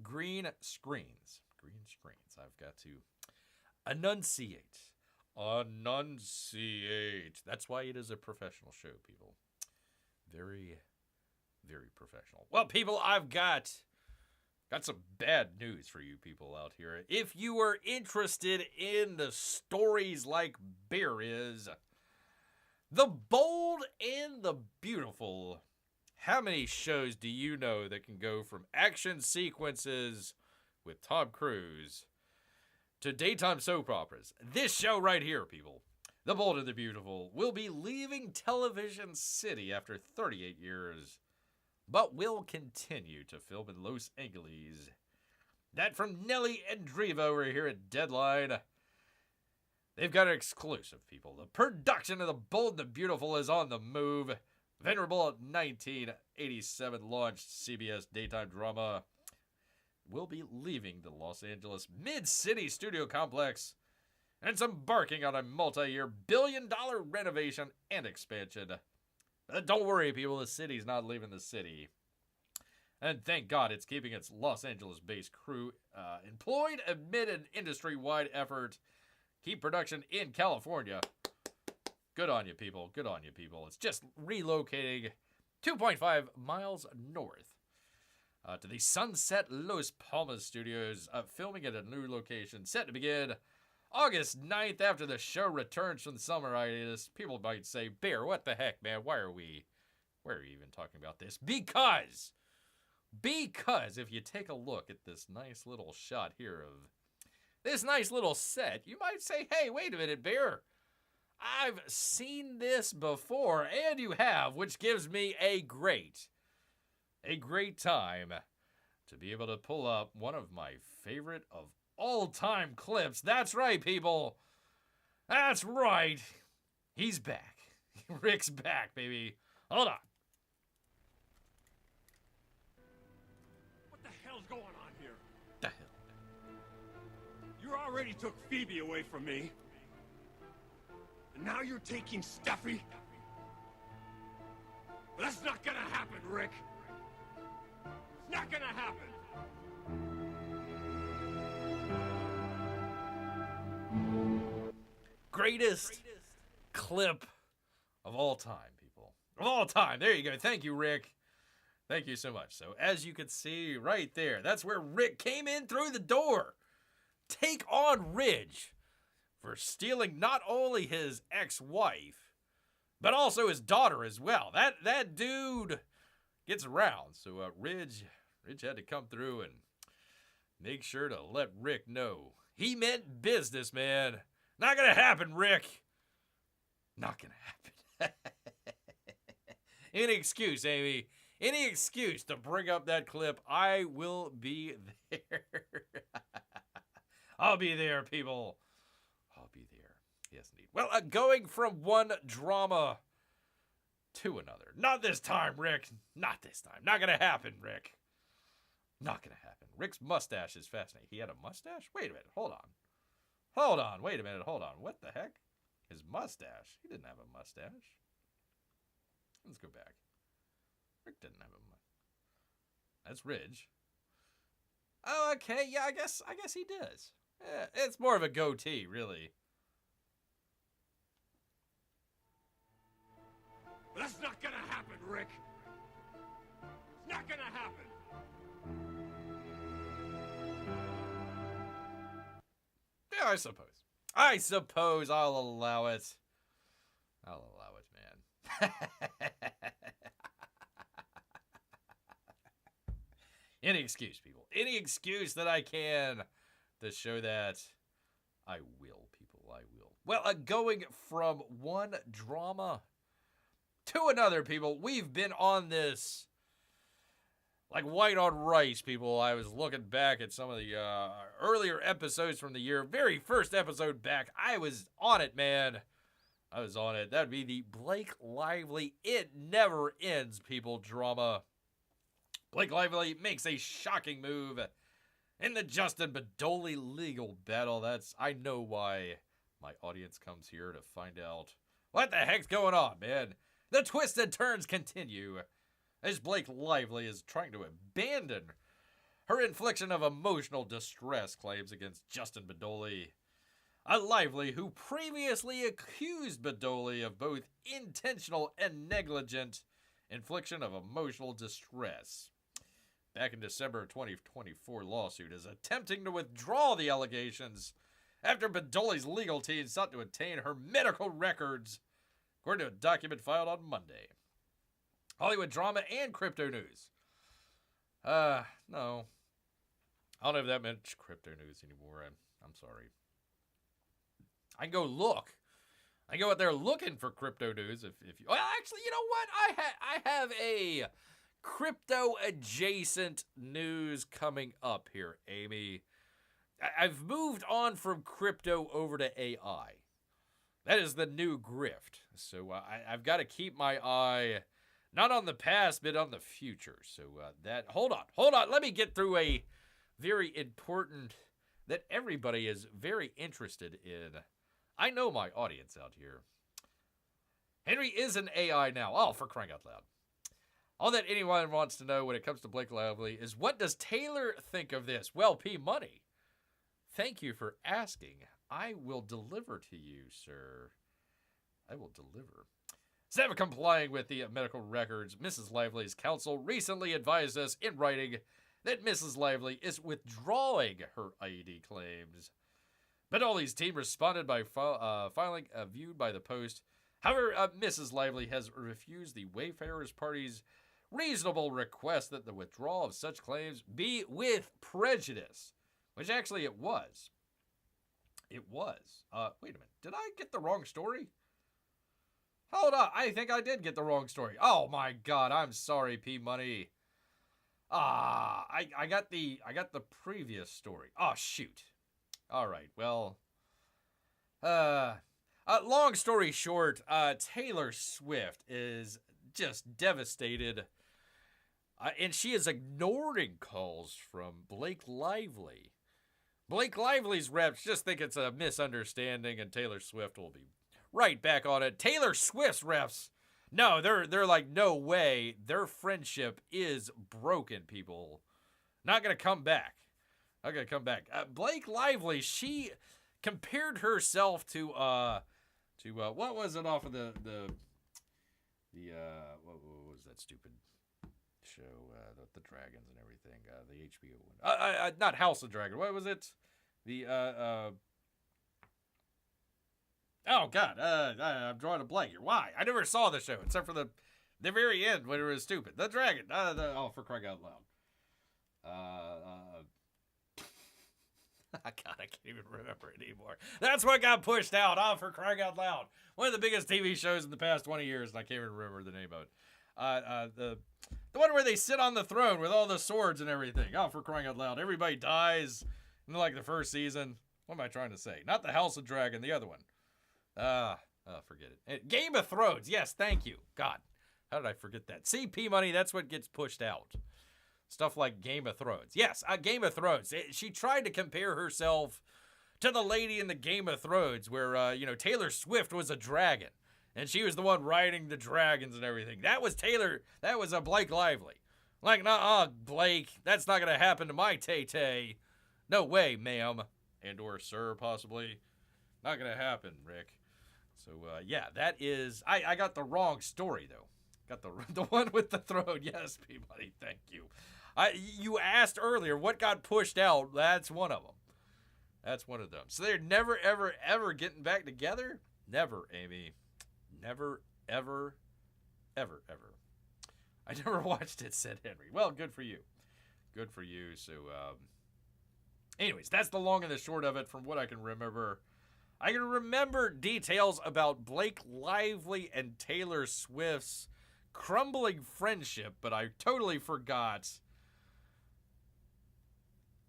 Green screens. Green screens. I've got to enunciate. Enunciate. That's why it is a professional show, people. Very, very professional. Well, people, I've got some bad news for you people out here. If you are interested in the stories like Bear is, the bold and the beautiful, how many shows do you know that can go from action sequences with Tom Cruise to daytime soap operas? This show right here, people, The Bold and the Beautiful, will be leaving Television City after 38 years, but will continue to film in Los Angeles. That from Nelly and Driva over here at Deadline. They've got an exclusive, people. The production of The Bold and the Beautiful is on the move. Venerable 1987 launched CBS daytime drama will be leaving the Los Angeles Mid-City studio complex, and it's embarking on a multi-year billion-dollar renovation and expansion. Don't worry, people, the city's not leaving the city. And thank God it's keeping its Los Angeles-based crew employed amid an industry-wide effort. Keep production in California. Good on you, people. Good on you, people. It's just relocating 2.5 miles north to the Sunset Los Palmas studios, filming at a new location set to begin August 9th after the show returns from the summer hiatus. People might say, Bear, what the heck, man? Why are we Why are you even talking about this? Because if you take a look at this nice little shot here of this nice little set, you might say, hey, wait a minute, Bear. I've seen this before, and you have, which gives me a great time to be able to pull up one of my favorite of all-time clips. That's right, people. That's right. He's back. Rick's back, baby. Hold on. What the hell's going on here? The hell? You already took Phoebe away from me. And now you're taking Steffi? That's not gonna happen, Rick. It's not gonna happen. Greatest clip of all time, people. Of all time. There you go. Thank you, Rick. Thank you so much. So, as you can see right there, that's where Rick came in through the door. Take on Ridge for stealing not only his ex-wife, but also his daughter as well. That dude gets around. So, Ridge had to come through and make sure to let Rick know. He meant business, man. Not gonna happen, Rick. Not gonna happen. Any excuse, Amy. Any excuse to bring up that clip, I will be there. I'll be there, people. I'll be there. Yes, indeed. Well, going from one drama to another. Not this time, Rick. Not this time. Not gonna happen, Rick. Not gonna happen. Rick's mustache is fascinating. He had a mustache? Wait a minute. Hold on. Hold on. Wait a minute. Hold on. What the heck? His mustache. He didn't have a mustache. Let's go back. Rick didn't have a mustache. That's Ridge. Oh, okay. Yeah, I guess he does. Yeah, it's more of a goatee, really. That's not gonna happen, Rick. It's not gonna happen. Yeah, I suppose I'll allow it. I'll allow it, man. Any excuse, people. Any excuse that I can to show that I will, people. I will. Well, going from one drama to another, people. We've been on this like white on rice, people. I was looking back at some of the earlier episodes from the year. Very first episode back. I was on it, man. I was on it. That'd be the Blake Lively It Never Ends, people, drama. Blake Lively makes a shocking move in the Justin Badoli legal battle. I know why my audience comes here to find out what the heck's going on, man. The twists and turns continue as Blake Lively is trying to abandon her infliction of emotional distress claims against Justin Badoli. A Lively who previously accused Badoli of both intentional and negligent infliction of emotional distress. Back in December 2024 lawsuit is attempting to withdraw the allegations after Badoli's legal team sought to obtain her medical records, according to a document filed on Monday. Hollywood drama and crypto news. No. I don't have that much crypto news anymore. I'm sorry. I can go look. I can go out there looking for crypto news if you... Well, actually, you know what? I have a crypto adjacent news coming up here, Amy. I've moved on from crypto over to AI. That is the new grift. So I've got to keep my eye not on the past, but on the future. So hold on. Let me get through a very important that everybody is very interested in. I know my audience out here. Henry is an AI now. Oh, for crying out loud. All that anyone wants to know when it comes to Blake Lively is, what does Taylor think of this? Well, P Money, thank you for asking. I will deliver to you, sir. I will deliver. Instead of complying with the medical records, Mrs. Lively's counsel recently advised us in writing that Mrs. Lively is withdrawing her IED claims. Badoli's team responded by filing a viewed by the Post However, Mrs. Lively has refused the Wayfarers Party's reasonable request that the withdrawal of such claims be with prejudice, which actually it was. It was. Wait a minute. Did I get the wrong story? Hold on. I think I did get the wrong story. Oh my God. I'm sorry, P Money. I got the previous story. Oh shoot. All right. Well, long story short, Taylor Swift is just devastated. And she is ignoring calls from Blake Lively. Blake Lively's reps just think it's a misunderstanding, and Taylor Swift will be right back on it. Taylor Swift's reps, no, they're like, no way. Their friendship is broken, people. Not gonna come back. Not gonna come back. Blake Lively, she compared herself to what was it off of the what was that stupid show, the dragons and everything, the HBO one, not House of Dragon, what was it, oh God, I'm drawing a blank here. Why? I never saw the show except for the very end when it was stupid. The dragon, oh, for crying out loud. God, I can't even remember it anymore. That's what got pushed out. Oh, for crying out loud. One of the biggest TV shows in the past 20 years, and I can't even remember the name of it. The one where they sit on the throne with all the swords and everything. Oh, for crying out loud. Everybody dies in like the first season. What am I trying to say? Not the House of Dragon, the other one. Forget it. Game of Thrones. Yes, thank you. God, how did I forget that? CP Money, that's what gets pushed out. Stuff like Game of Thrones. Yes, Game of Thrones. She tried to compare herself to the lady in the Game of Thrones where, Taylor Swift was a dragon. And she was the one riding the dragons and everything. That was Taylor. That was a Blake Lively. Like, Blake, that's not going to happen to my Tay-Tay. No way, ma'am. And or sir, possibly. Not going to happen, Rick. So, yeah, that is... I got the wrong story, though. Got the one with the throne. Yes, Peabody, thank you. You asked earlier what got pushed out. That's one of them. That's one of them. So they're never, ever, ever getting back together? Never, Amy. Never, ever, ever, ever. I never watched it, said Henry. Well, good for you. Good for you. So, anyways, that's the long and the short of it from what I can remember. I can remember details about Blake Lively and Taylor Swift's crumbling friendship, but I totally forgot.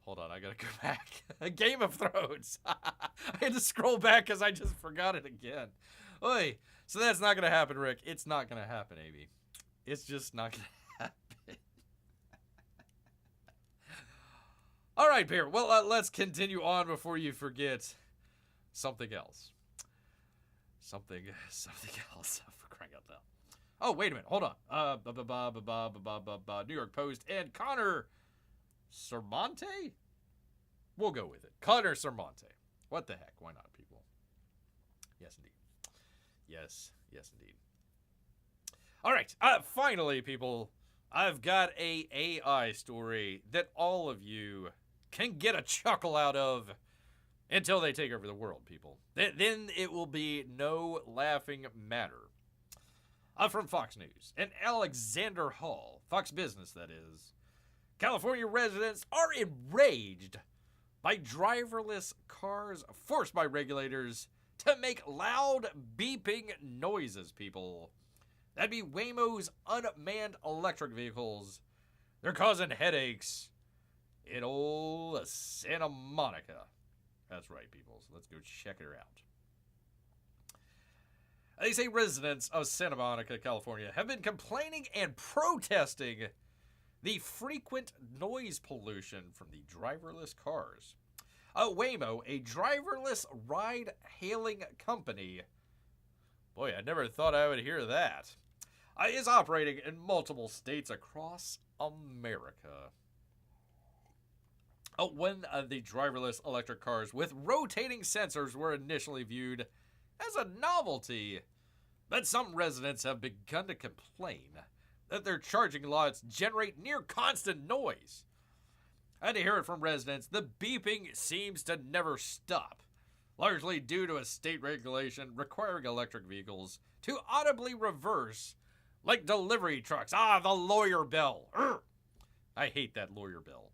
Hold on, I gotta go back. Game of Thrones. I had to scroll back because I just forgot it again. Oy. So that's not gonna happen, Rick. It's not gonna happen, Amy. It's just not gonna happen. All right, Bear. Well, let's continue on before you forget something else. Something else. For crying out loud. Oh, wait a minute. Hold on. New York Post and Connor Sermonte? We'll go with it. Connor Sermonte. What the heck? Why not, people? Yes, indeed. Yes, indeed. All right. Finally, people, I've got a AI story that all of you can get a chuckle out of until they take over the world, people. Then it will be no laughing matter. From Fox News and Alexander Hall, Fox Business, that is. California residents are enraged by driverless cars forced by regulators to make loud beeping noises, people. That'd be Waymo's unmanned electric vehicles. They're causing headaches in old Santa Monica. That's right, people. So let's go check her out. They say residents of Santa Monica, California, have been complaining and protesting the frequent noise pollution from the driverless cars. Waymo, a driverless ride-hailing company, boy, I never thought I would hear that, is operating in multiple states across America. When the driverless electric cars with rotating sensors were initially viewed as a novelty, but some residents have begun to complain that their charging lots generate near constant noise. And to hear it from residents, the beeping seems to never stop, largely due to a state regulation requiring electric vehicles to audibly reverse like delivery trucks. The lawyer bell. Urgh. I hate that lawyer bell.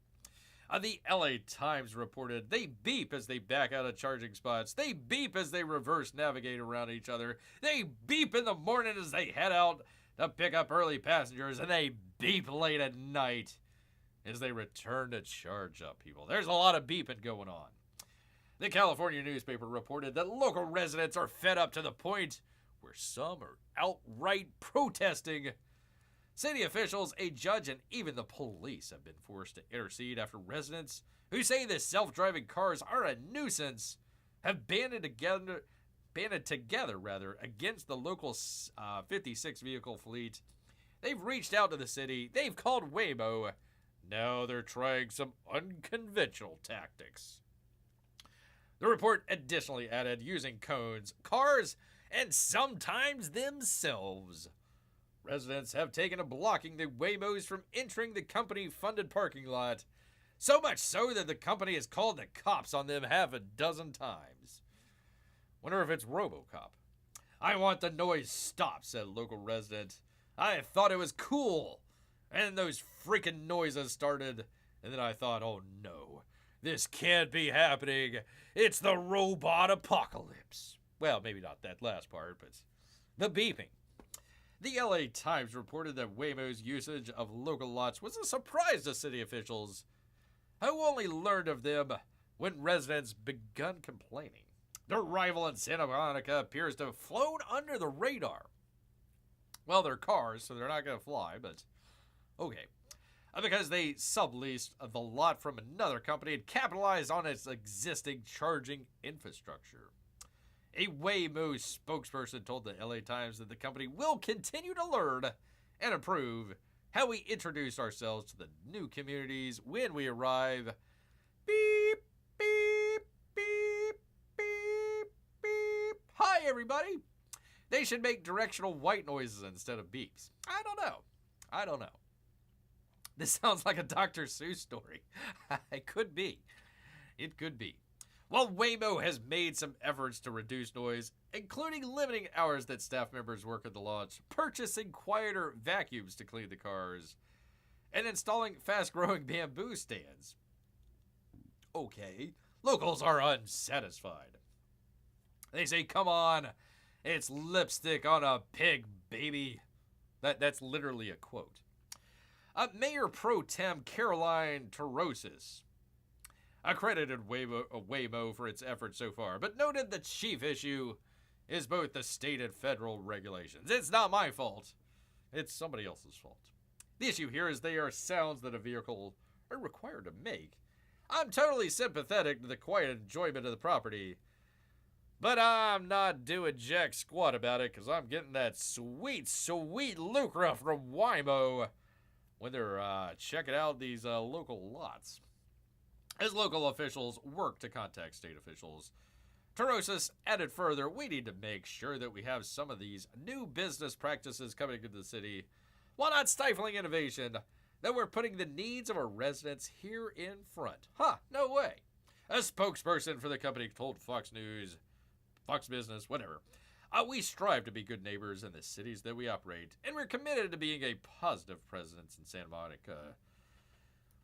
The LA Times reported they beep as they back out of charging spots. They beep as they reverse navigate around each other. They beep in the morning as they head out to pick up early passengers. And they beep late at night as they return to charge up people. There's a lot of beeping going on. The California newspaper reported that local residents are fed up to the point where some are outright protesting. City officials, a judge, and even the police have been forced to intercede after residents who say the self-driving cars are a nuisance have banded together against the local 56 vehicle fleet. They've reached out to the city. They've called Waymo. Now they're trying some unconventional tactics. The report additionally added using cones, cars, and sometimes themselves. Residents have taken to blocking the Waymos from entering the company-funded parking lot, so much so that the company has called the cops on them half a dozen times. Wonder if it's RoboCop. I want the noise stopped, said a local resident. I thought it was cool. And those freaking noises started, and then I thought, oh no, this can't be happening. It's the robot apocalypse. Well, maybe not that last part, but the beeping. The LA Times reported that Waymo's usage of local lots was a surprise to city officials, who only learned of them when residents begun complaining. Their rival in Santa Monica appears to have flown under the radar. Well, they're cars, so they're not going to fly, but okay. Because they subleased the lot from another company and capitalized on its existing charging infrastructure. A Waymo spokesperson told the LA Times that the company will continue to learn and improve how we introduce ourselves to the new communities when we arrive. Beep, beep, beep, beep, beep. Hi, everybody. They should make directional white noises instead of beeps. I don't know. This sounds like a Dr. Seuss story. It could be. While Waymo has made some efforts to reduce noise, including limiting hours that staff members work at the launch, purchasing quieter vacuums to clean the cars, and installing fast-growing bamboo stands. Okay, locals are unsatisfied. They say, come on, it's lipstick on a pig, baby. That's literally a quote. Mayor Pro Tem Caroline Terrorizing accredited Waymo for its efforts so far, but noted the chief issue is both the state and federal regulations. It's not my fault. It's somebody else's fault. The issue here is they are sounds that a vehicle are required to make. I'm totally sympathetic to the quiet enjoyment of the property, but I'm not doing jack squat about it because I'm getting that sweet, sweet lucre from Waymo when they're checking out these local lots. As local officials work to contact state officials, Terrorizing added further, we need to make sure that we have some of these new business practices coming into the city while not stifling innovation, that we're putting the needs of our residents here in front. No way. A spokesperson for the company told Fox News, Fox Business, whatever, we strive to be good neighbors in the cities that we operate, and we're committed to being a positive presence in Santa Monica.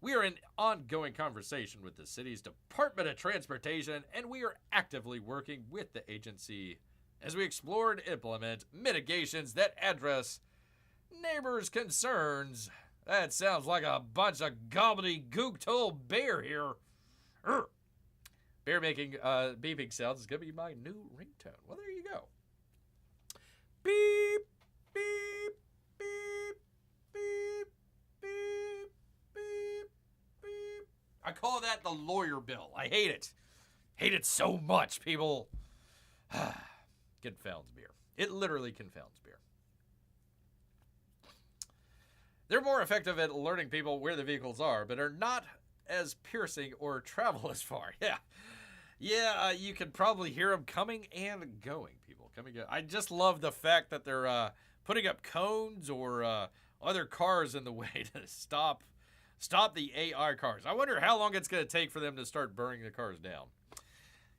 We are in ongoing conversation with the city's Department of Transportation, and we are actively working with the agency as we explore and implement mitigations that address neighbors' concerns. That sounds like a bunch of gobbledygook told bear here. Bear making beeping sounds is going to be my new ringtone. Well, there you go. Beep, beep, beep, beep, beep, beep, beep. I call that the lawyer bill. I hate it. Hate it so much, people. Confounds beer. It literally confounds beer. They're more effective at alerting people where the vehicles are, but are not as piercing or travel as far. Yeah, you can probably hear them coming and going, people. Coming. I just love the fact that they're putting up cones or other cars in the way to stop the AI cars. I wonder how long it's going to take for them to start burning the cars down.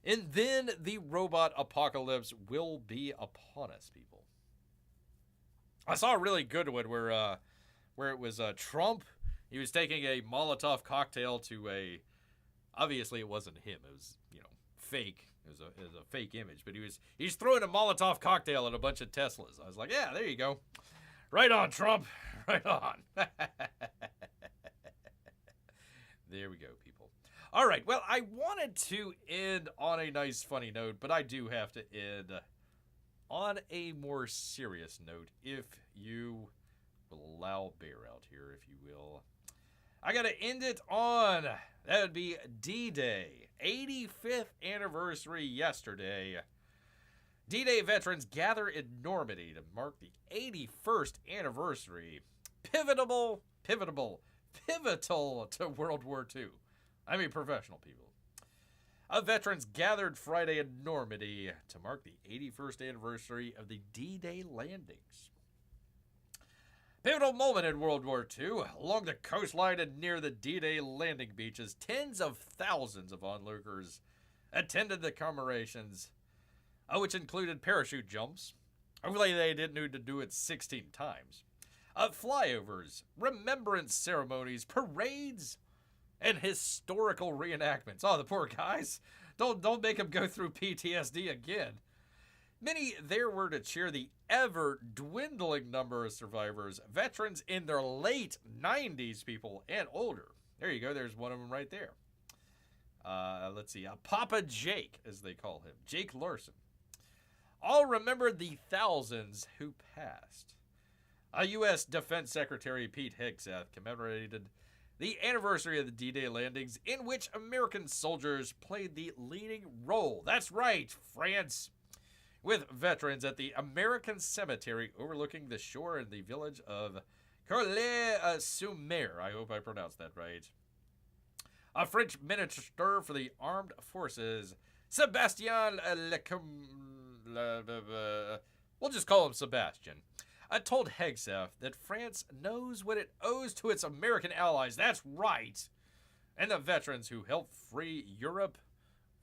And then the robot apocalypse will be upon us, people. I saw a really good one where it was Trump. He was taking a Molotov cocktail to a. Obviously, it wasn't him. It was, fake. It was a fake image. But he's throwing a Molotov cocktail at a bunch of Teslas. I was like, yeah, there you go. Right on, Trump. Right on. There we go, people. All right. Well, I wanted to end on a nice, funny note, but I do have to end on a more serious note, if you will allow bear out here, if you will. I got to end it on, that would be D-Day, 85th anniversary yesterday. D-Day veterans gather in Normandy to mark the 81st anniversary. Pivotal to World War II. I mean, professional people. Veterans gathered Friday in Normandy to mark the 81st anniversary of the D-Day landings. Pivotal moment in World War II. Along the coastline and near the D-Day landing beaches, tens of thousands of onlookers attended the commemorations, which included parachute jumps. Hopefully they didn't need to do it 16 times. Flyovers, remembrance ceremonies, parades, and historical reenactments. Oh, the poor guys. Don't make them go through PTSD again. Many there were to cheer the ever-dwindling number of survivors, veterans in their late 90s, people, and older. There you go. There's one of them right there. Let's see. Papa Jake, as they call him. Jake Larson. All remembered the thousands who passed. U.S. Defense Secretary Pete Hegseth commemorated the anniversary of the D-Day landings, in which American soldiers played the leading role. That's right, France. With veterans at the American Cemetery overlooking the shore in the village of Corlay-sur-Mer. I hope I pronounced that right. A French minister for the armed forces, Sebastien we'll just call him Sebastian, told Hegseth that France knows what it owes to its American allies. That's right. And the veterans who helped free Europe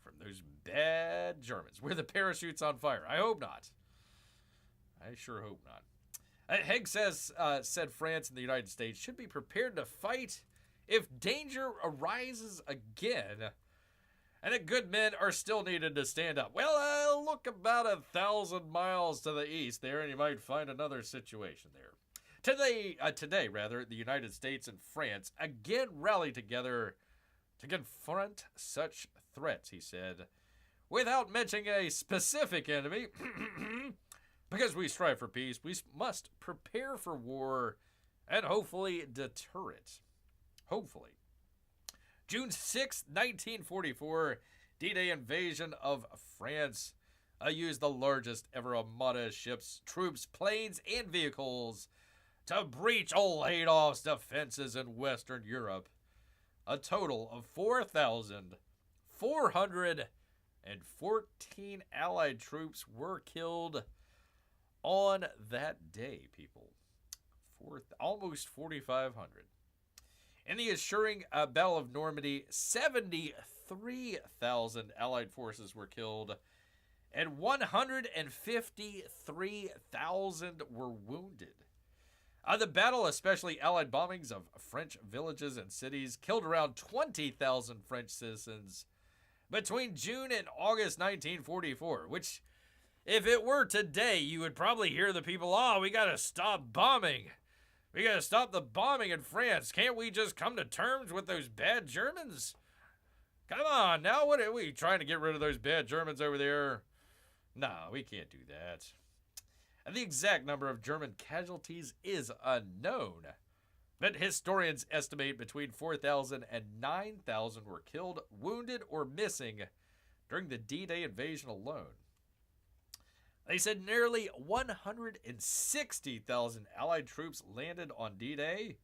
from those bad Germans. Were the parachutes on fire? I hope not. I sure hope not. Hegseth said France and the United States should be prepared to fight if danger arises again, and that good men are still needed to stand up. Well, look about 1,000 miles to the east there, and you might find another situation there. Today, the United States and France again rally together to confront such threats, he said, without mentioning a specific enemy. Because we strive for peace, we must prepare for war and hopefully deter it. Hopefully. June 6, 1944, D-Day invasion of France used the largest ever armada of ships, troops, planes, and vehicles to breach old Adolf's defenses in Western Europe. A total of 4,414 Allied troops were killed on that day, people. Almost 4,500. In the ensuing Battle of Normandy, 73,000 Allied forces were killed, and 153,000 were wounded. The battle, especially Allied bombings of French villages and cities, killed around 20,000 French citizens between June and August 1944, which, if it were today, you would probably hear the people, we got to stop bombing. We got to stop the bombing in France. Can't we just come to terms with those bad Germans? Come on, now what are we trying to get rid of those bad Germans over there? No, we can't do that. And the exact number of German casualties is unknown, but historians estimate between 4,000 and 9,000 were killed, wounded, or missing during the D-Day invasion alone. They said nearly 160,000 Allied troops landed on D-Day.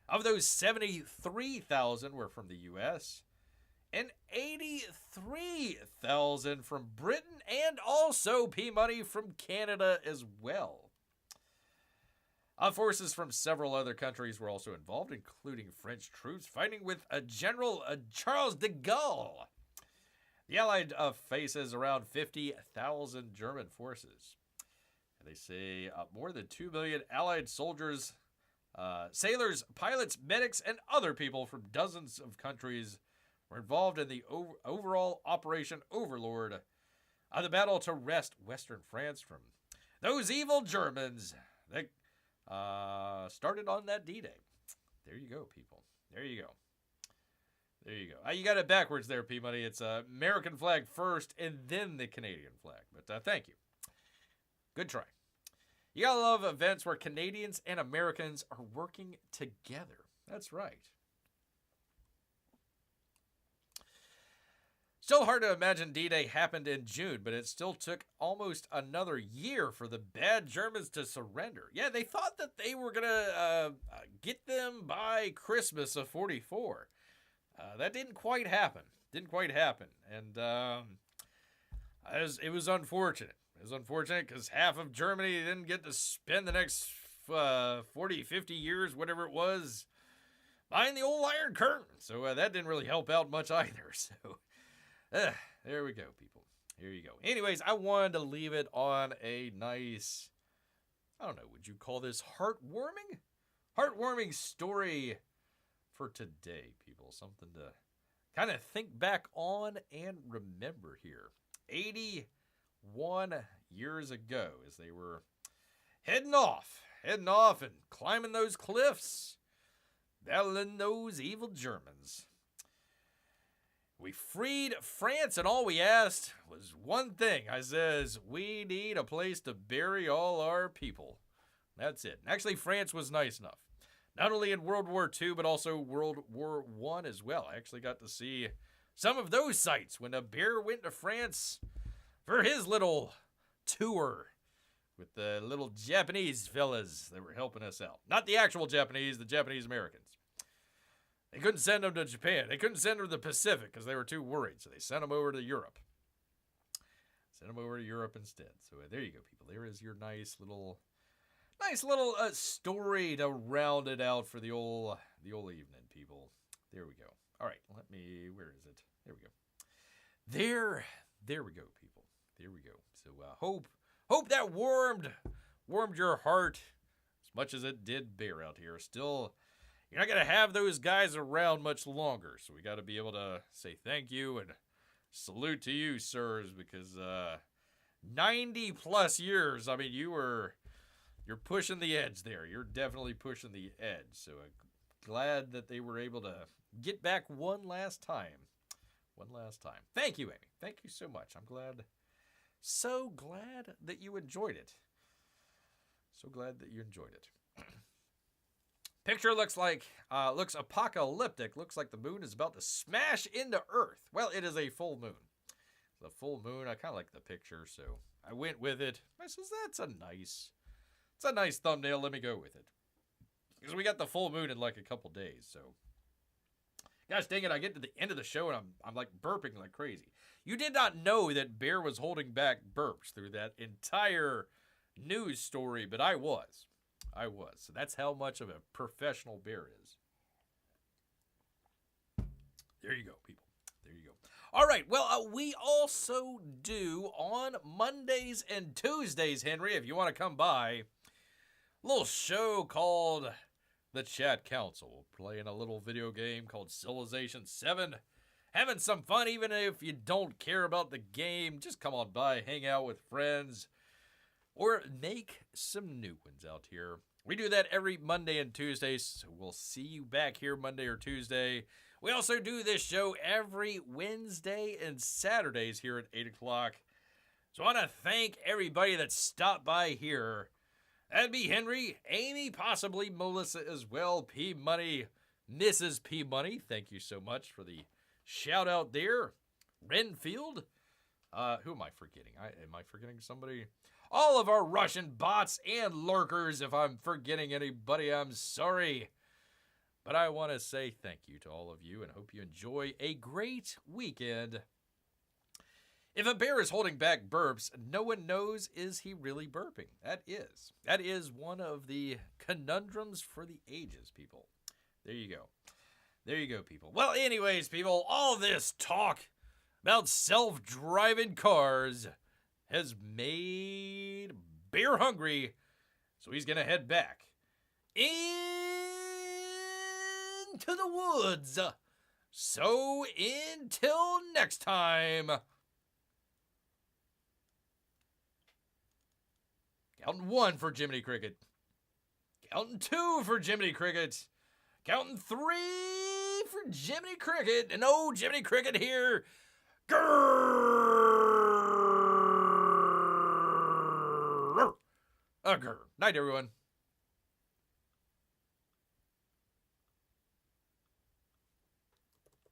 Of those, 73,000 were from the U.S., and 83,000 from Britain, and also P-Money from Canada as well. Forces from several other countries were also involved, including French troops fighting with General Charles de Gaulle. The Allied faces around 50,000 German forces. And they say more than 2 million Allied soldiers, sailors, pilots, medics, and other people from dozens of countries were involved in the overall Operation Overlord, the battle to wrest Western France from those evil Germans that started on that D-Day. There you go, people. There you go. There you go. You got it backwards there, P-Money. It's American flag first and then the Canadian flag. But thank you. Good try. You gotta love events where Canadians and Americans are working together. That's right. Still hard to imagine D-Day happened in June, but it still took almost another year for the bad Germans to surrender. Yeah, they thought that they were going to get them by Christmas of 44. That didn't quite happen. Didn't quite happen. And it was unfortunate. It was unfortunate because half of Germany didn't get to spend the next 40, 50 years, whatever it was, behind the old Iron Curtain. So that didn't really help out much either. So... there we go, people. Here you go. Anyways, I wanted to leave it on a nice, I don't know, would you call this heartwarming? Heartwarming story for today, people. Something to kind of think back on and remember here. 81 years ago, as they were heading off and climbing those cliffs, battling those evil Germans. We freed France, and all we asked was one thing. I says, we need a place to bury all our people. That's it. Actually, France was nice enough. Not only in World War II, but also World War I as well. I actually got to see some of those sites when a bear went to France for his little tour with the little Japanese fellas that were helping us out. Not the actual Japanese, the Japanese Americans. They couldn't send them to Japan. They couldn't send them to the Pacific because they were too worried. So they sent them over to Europe. Sent them over to Europe instead. So there you go, people. There is your nice little story to round it out for the old evening, people. There we go. All right, where is it? There we go. There we go, people. There we go. So hope that warmed your heart as much as it did bear out here. Still, you're not going to have those guys around much longer, so we got to be able to say thank you and salute to you, sirs, because 90 plus years, I mean, you're pushing the edge there. You're definitely pushing the edge, so I'm glad that they were able to get back one last time. Thank you, Amy. Thank you so much. I'm so glad that you enjoyed it. So glad that you enjoyed it. Picture looks apocalyptic. Looks like the moon is about to smash into Earth. Well, it is a full moon. The full moon, I kind of like the picture, so I went with it. I says, it's a nice thumbnail. Let me go with it. Because we got the full moon in like a couple days, so. Gosh dang it, I get to the end of the show and I'm like burping like crazy. You did not know that Bear was holding back burps through that entire news story, but I was. So that's how much of a professional Bear is. There you go, people. There you go. All right, well, we also do on Mondays and Tuesdays, Henry, if you want to come by, a little show called The Chat Council. We're playing a little video game called Civilization 7. Having some fun, even if you don't care about the game. Just come on by, hang out with friends, or make some new ones out here. We do that every Monday and Tuesday, so we'll see you back here Monday or Tuesday. We also do this show every Wednesday and Saturdays here at 8 o'clock. So I want to thank everybody that stopped by here. That'd be Henry, Amy, possibly Melissa as well, P Money, Mrs. P Money. Thank you so much for the shout out there. Renfield. Who am I forgetting? Am I forgetting somebody? All of our Russian bots and lurkers. If I'm forgetting anybody, I'm sorry. But I want to say thank you to all of you and hope you enjoy a great weekend. If a bear is holding back burps, no one knows, is he really burping? That is one of the conundrums for the ages, people. There you go. There you go, people. Well, anyways, people, all this talk about self-driving cars has made Bear hungry, so he's gonna head back into the woods. So until next time, counting 1 for Jiminy Cricket, counting 2 for Jiminy Cricket, counting 3 for Jiminy Cricket, and oh, Jiminy Cricket here. Grrr. Grrr. Night, everyone.